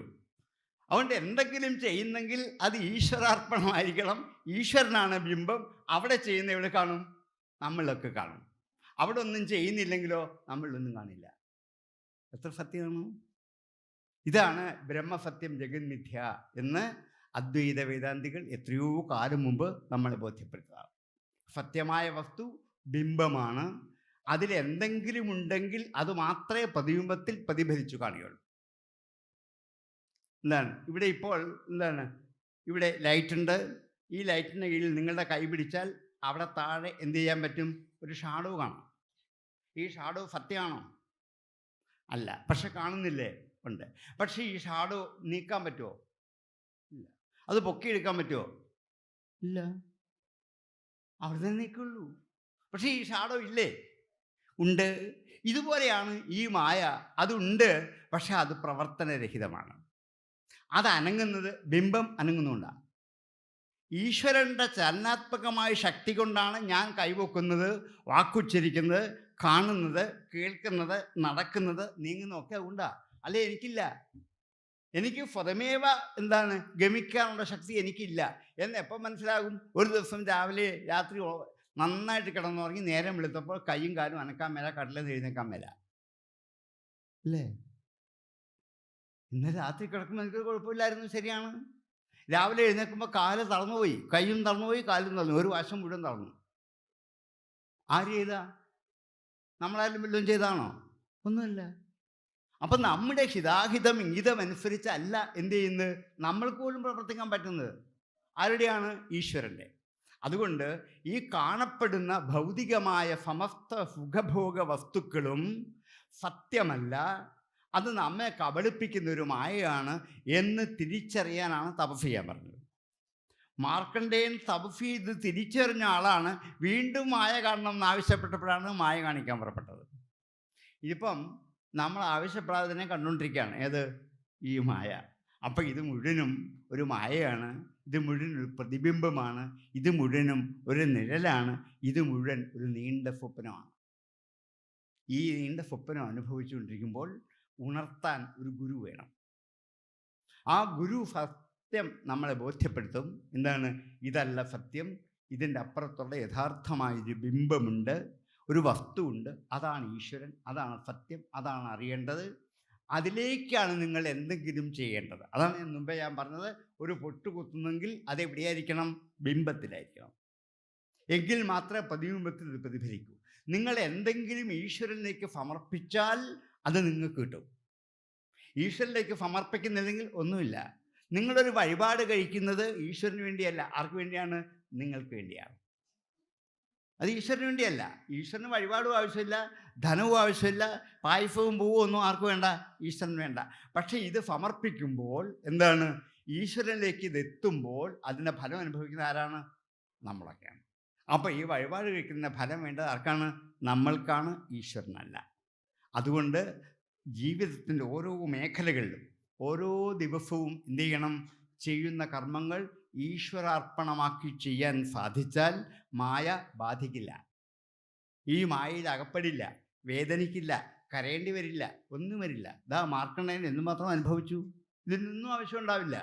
അതുകൊണ്ട് എന്തെങ്കിലും ചെയ്യുന്നെങ്കിൽ അത് ഈശ്വരാർപ്പണമായിരിക്കണം. ഈശ്വരനാണ് ബിംബം. അവിടെ ചെയ്യുന്ന എവിടെ കാണും? നമ്മളൊക്കെ കാണും. അവിടെ ഒന്നും ചെയ്യുന്നില്ലെങ്കിലോ നമ്മളൊന്നും കാണില്ല. എത്ര സത്യമാണ്! ഇതാണ് ബ്രഹ്മസത്യം ജഗന്മിഥ്യ എന്ന് അദ്വൈത വേദാന്തികൾ എത്രയോ കാലം മുമ്പ് നമ്മളെ ബോധ്യപ്പെടുത്തുക. സത്യമായ വസ്തു ബിംബമാണ്. അതിലെന്തെങ്കിലും ഉണ്ടെങ്കിൽ അത് മാത്രമേ പ്രതിബിംബത്തിൽ പ്രതിഫലിച്ചു കാണുകയുള്ളൂ. എന്താണ് ഇവിടെ ഇപ്പോൾ ഇവിടെ ലൈറ്റുണ്ട്. ഈ ലൈറ്റിൻ്റെ കീഴിൽ നിങ്ങളുടെ കൈ പിടിച്ചാൽ അവിടെ താഴെ എന്ത് ചെയ്യാൻ പറ്റും? ഒരു ഷാഡോ കാണാം. ഈ ഷാഡോ സത്യമാണോ? അല്ല. പക്ഷെ കാണുന്നില്ലേ? ഉണ്ട്. പക്ഷേ ഈ ഷാഡോ നീക്കാൻ പറ്റുമോ? ഇല്ല. അത് പൊക്കിയെടുക്കാൻ പറ്റുമോ? ഇല്ല. അവിടെ നിന്ന് നീക്കുള്ളൂ. പക്ഷേ ഈ ഷാഡോ ഇല്ലേ? ഉണ്ട്. ഇതുപോലെയാണ് ഈ മായ. അതുണ്ട്, പക്ഷെ അത് പ്രവർത്തനരഹിതമാണ്. അത് അനങ്ങുന്നത് ബിംബം അനങ്ങുന്നുകൊണ്ടാണ്. ഈശ്വരൻ്റെ ചലനാത്മകമായ ശക്തി കൊണ്ടാണ് ഞാൻ കൈവക്കുന്നത്, വാക്കുച്ചരിക്കുന്നത്, കാണുന്നത്, കേൾക്കുന്നത്, നടക്കുന്നത്, നീങ്ങുന്നതൊക്കെ ഉണ്ടാ. അല്ലെ എനിക്കില്ല. എനിക്ക് സ്വതമേവ എന്താണ് ഗമിക്കാനുള്ള ശക്തി എനിക്കില്ല എന്ന് എപ്പം മനസ്സിലാകും? ഒരു ദിവസം രാവിലെ രാത്രി നന്നായിട്ട് കിടന്നുറങ്ങി നേരം വെളുത്തപ്പോൾ കൈയും കാലും അനക്കാൻ മേല, കടലിൽ എഴുന്നേക്കാൻ മേല. അല്ലേ? ഇന്ന് രാത്രി കിടക്കുമ്പോൾ എനിക്ക് കുഴപ്പമില്ലായിരുന്നു, ശരിയാണ്. രാവിലെ എഴുന്നേൽക്കുമ്പോൾ കാല് തളർന്നുപോയി, കൈയും തളർന്നുപോയി, കാലും തളർന്നു, ഒരു വശം മുഴുവൻ തളർന്നു. ആര് ചെയ്താ? നമ്മളാരും വല്ലതും ചെയ്താണോ? ഒന്നുമില്ല. അപ്പം നമ്മുടെ ഹിതാഹിതം ഇംഗിതമനുസരിച്ചല്ല എന്ത് ചെയ്യുന്നത്, നമ്മൾക്ക് പോലും പ്രവർത്തിക്കാൻ പറ്റുന്നത്. ആരുടെയാണ്? ഈശ്വരൻ്റെ. അതുകൊണ്ട് ഈ കാണപ്പെടുന്ന ഭൗതികമായ സമസ്ത സുഖഭോഗ വസ്തുക്കളും സത്യമല്ല, അത് നമ്മെ കബളിപ്പിക്കുന്ന ഒരു മായയാണ് എന്ന് തിരിച്ചറിയാനാണ് തപസ് ചെയ്യാൻ പറഞ്ഞത്. മാർക്കണ്ഡേയൻ തപസ് ചെയ്ത് തിരിച്ചറിഞ്ഞ ആളാണ് വീണ്ടും മായ കാണണം എന്ന് ആവശ്യപ്പെട്ടപ്പോഴാണ് മായ കാണിക്കാൻ പുറപ്പെട്ടത്. ഇതിപ്പം നമ്മൾ ആവശ്യപ്പെടാതെ തന്നെ കണ്ടുകൊണ്ടിരിക്കുകയാണ്. ഏത്? ഈ മായ. അപ്പം ഇത് മുഴുവനും ഒരു മായയാണ്, ഇത് മുഴുവൻ ഒരു പ്രതിബിംബമാണ്, ഇത് മുഴുവനും ഒരു നിഴലാണ്, ഇത് മുഴുവൻ ഒരു നീണ്ട സ്വപ്നമാണ്. ഈ നീണ്ട സ്വപ്നം അനുഭവിച്ചുകൊണ്ടിരിക്കുമ്പോൾ ഉണർത്താൻ ഒരു ഗുരു വേണം. ആ ഗുരു സത്യം നമ്മളെ ബോധ്യപ്പെടുത്തും. എന്താണ്? ഇതല്ല സത്യം, ഇതിൻ്റെ അപ്പുറത്തുള്ള യഥാർത്ഥമായൊരു ബിംബമുണ്ട്, ഒരു വസ്തുവുണ്ട്, അതാണ് ഈശ്വരൻ, അതാണ് സത്യം, അതാണ് അറിയേണ്ടത്. അതിലേക്കാണ് നിങ്ങൾ എന്തെങ്കിലും ചെയ്യേണ്ടത്. അതാണ് മുമ്പേ ഞാൻ പറഞ്ഞത്, ഒരു പൊട്ട് കുത്തുന്നെങ്കിൽ അതെവിടെയായിരിക്കണം? ബിംബത്തിലായിരിക്കണം. എങ്കിൽ മാത്രമേ പ്രതിബിംബത്തിൽ ഇത് പ്രതിഫലിക്കൂ. നിങ്ങൾ എന്തെങ്കിലും ഈശ്വരനിലേക്ക് സമർപ്പിച്ചാൽ അത് നിങ്ങൾക്ക് കിട്ടും. ഈശ്വരനിലേക്ക് സമർപ്പിക്കുന്നില്ലെങ്കിൽ ഒന്നുമില്ല. നിങ്ങളൊരു വഴിപാട് കഴിക്കുന്നത് ഈശ്വരന് വേണ്ടിയല്ല. ആർക്ക് വേണ്ടിയാണ്? നിങ്ങൾക്ക് വേണ്ടിയാണ്. അത് ഈശ്വരന് വേണ്ടിയല്ല. ഈശ്വരന് വഴിപാടും ആവശ്യമില്ല, ധനവും ആവശ്യമില്ല, പായസവും പൂവും ഒന്നും ആർക്കും വേണ്ട, ഈശ്വരന് വേണ്ട. പക്ഷേ ഇത് സമർപ്പിക്കുമ്പോൾ എന്താണ്? ഈശ്വരനിലേക്ക് ഇത് എത്തുമ്പോൾ അതിൻ്റെ ഫലം അനുഭവിക്കുന്ന ആരാണ്? നമ്മളൊക്കെയാണ്. അപ്പോൾ ഈ വഴിപാട് കഴിക്കുന്ന ഫലം വേണ്ടത് ആർക്കാണ്? നമ്മൾക്കാണ്, ഈശ്വരനല്ല. അതുകൊണ്ട് ജീവിതത്തിൻ്റെ ഓരോ മേഖലകളിലും ഓരോ ദിവസവും എന്ത് ചെയ്യണം? ചെയ്യുന്ന കർമ്മങ്ങൾ ഈശ്വരാർപ്പണമാക്കി ചെയ്യാൻ സാധിച്ചാൽ മായ ബാധിക്കില്ല. ഈ മായയിൽ അകപ്പെടില്ല, വേദനിക്കില്ല, കരയേണ്ടി വരില്ല, ഒന്നും വരില്ല. ഇതാ മാർക്കണ്ഡേയൻ എന്തുമാത്രം അനുഭവിച്ചു. ഇതിനൊന്നും ആവശ്യം ഉണ്ടാവില്ല.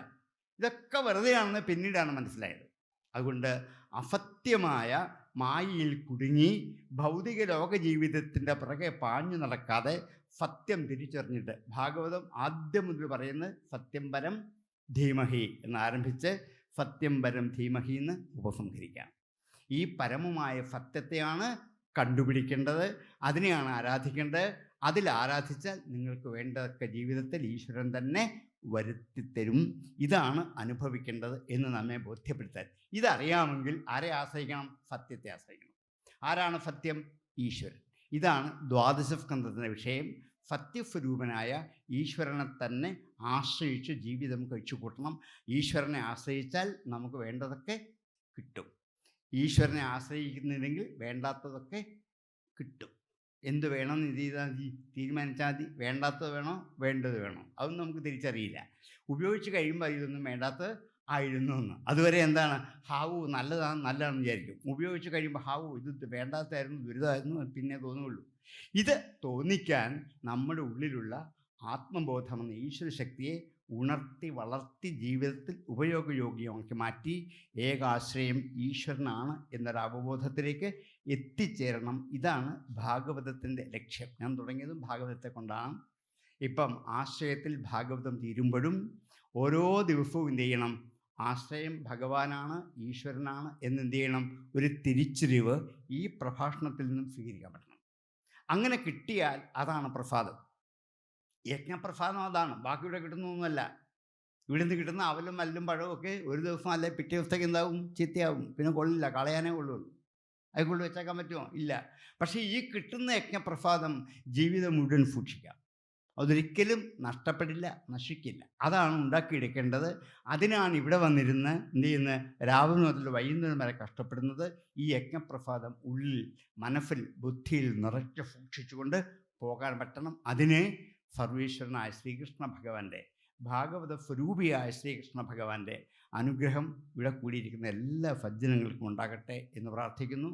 ഇതൊക്കെ വെറുതെയാണെന്ന് പിന്നീടാണ് മനസ്സിലായത്. അതുകൊണ്ട് അസത്യമായ മായയിൽ കുടുങ്ങി ഭൗതിക ലോക ജീവിതത്തിൻ്റെ പുറകെ പാഞ്ഞു നടക്കാതെ സത്യം തിരിച്ചറിഞ്ഞിട്ട്, ഭാഗവതം ആദ്യം മുതൽ പറയുന്നത് സത്യം പരം ധീമഹി എന്നാരംഭിച്ച് സത്യം പരം ധീമഹി എന്ന് ഉപസംഹരിക്കാം. ഈ പരമമായ സത്യത്തെയാണ് കണ്ടുപിടിക്കേണ്ടത്, അതിനെയാണ് ആരാധിക്കേണ്ടത്. അതിൽ ആരാധിച്ചാൽ നിങ്ങൾക്ക് വേണ്ടതൊക്കെ ജീവിതത്തിൽ ഈശ്വരൻ തന്നെ വരുത്തിത്തരും. ഇതാണ് അനുഭവിക്കേണ്ടത് എന്ന് നമ്മെ ബോധ്യപ്പെടുത്താൻ. ഇതറിയാമെങ്കിൽ ആരെ ആശ്രയിക്കണം? സത്യത്തെ ആശ്രയിക്കണം. ആരാണ് സത്യം? ഈശ്വരൻ. ഇതാണ് ദ്വാദശ സ്കന്ധത്തിൻ്റെ വിഷയം. സത്യസ്വരൂപനായ ഈശ്വരനെ തന്നെ ആശ്രയിച്ച് ജീവിതം കഴിച്ചു കൂട്ടണം. ഈശ്വരനെ ആശ്രയിച്ചാൽ നമുക്ക് വേണ്ടതൊക്കെ കിട്ടും. ഈശ്വരനെ ആശ്രയിക്കുന്നില്ലെങ്കിൽ വേണ്ടാത്തതൊക്കെ കിട്ടും. എന്ത് വേണമെന്ന് ഇത് ചെയ്താൽ മതി, തീരുമാനിച്ചാൽ മതി. വേണ്ടാത്തത് വേണോ, വേണ്ടത് വേണോ, അതൊന്നും നമുക്ക് തിരിച്ചറിയില്ല. ഉപയോഗിച്ച് കഴിയുമ്പോൾ ഇതൊന്നും വേണ്ടാത്തത് ആയിരുന്നു എന്ന്. അതുവരെ എന്താണ്? ഹാവു നല്ലതാണെന്ന് വിചാരിക്കും. ഉപയോഗിച്ച് കഴിയുമ്പോൾ ഹാവു ഇത് വേണ്ടാത്തതായിരുന്നു, ദുരിതമായിരുന്നു പിന്നെ തോന്നുള്ളൂ. ഇത് തോന്നിക്കാൻ നമ്മുടെ ഉള്ളിലുള്ള ആത്മബോധമെന്ന ഈശ്വരശക്തിയെ ഉണർത്തി വളർത്തി ജീവിതത്തിൽ ഉപയോഗയോഗ്യമാക്കി മാറ്റി ഏകാശ്രയം ഈശ്വരനാണ് എന്നൊരു അവബോധത്തിലേക്ക് എത്തിച്ചേരണം. ഇതാണ് ഭാഗവതത്തിൻ്റെ ലക്ഷ്യം. ഞാൻ തുടങ്ങിയതും ഭാഗവതത്തെ കൊണ്ടാണ്. ഇപ്പം ആശ്രയത്തിൽ ഭാഗവതം തീരുമ്പോഴും ഓരോ ദിവസവും എന്ത് ചെയ്യണം? ആശ്രയം ഭഗവാനാണ്, ഈശ്വരനാണ് എന്നെന്ത് ചെയ്യണം? ഒരു തിരിച്ചറിവ് ഈ പ്രഭാഷണത്തിൽ നിന്നും സ്വീകരിക്കാൻ പറ്റണം. അങ്ങനെ കിട്ടിയാൽ അതാണ് പ്രസാദം. യജ്ഞപ്രസാദം അതാണ്, ബാക്കി ഇവിടെ കിട്ടുന്നൊന്നുമല്ല. ഇവിടെ നിന്ന് കിട്ടുന്ന അവലും മല്ലും പഴവും ഒക്കെ ഒരു ദിവസം അല്ലെ പിറ്റേ ദിവസത്തേക്ക് എന്താവും? ചീത്തയാവും, പിന്നെ കൊള്ളില്ല, കളയാനേ കൊള്ളുള്ളൂ. അതുകൊണ്ട് വെച്ചേക്കാൻ പറ്റുമോ? ഇല്ല. പക്ഷേ ഈ കിട്ടുന്ന യജ്ഞപ്രസാദം ജീവിതം മുഴുവൻ സൂക്ഷിക്കാം. അതൊരിക്കലും നഷ്ടപ്പെടില്ല, നശിക്കില്ല. അതാണ് ഉണ്ടാക്കിയെടുക്കേണ്ടത്. അതിനാണ് ഇവിടെ വന്നിരുന്ന് എന്ത് ചെയ്യുന്നത്, രാവിലെ മുതൽ വൈകുന്നേരം വരെ കഷ്ടപ്പെടുന്നത്. ഈ യജ്ഞപ്രസാദം ഉള്ളിൽ, മനസ്സിൽ, ബുദ്ധിയിൽ നിറച്ച് സൂക്ഷിച്ചുകൊണ്ട് പോകാൻ പറ്റണം. അതിനെ സർവീശ്വരനായ ശ്രീകൃഷ്ണ ഭഗവാന്റെ, ഭാഗവത സ്വരൂപിയായ ശ്രീകൃഷ്ണ ഭഗവാന്റെ അനുഗ്രഹം ഇവിടെ കൂടിയിരിക്കുന്ന എല്ലാ സജ്ജനങ്ങൾക്കും ഉണ്ടാകട്ടെ എന്ന് പ്രാർത്ഥിക്കുന്നു.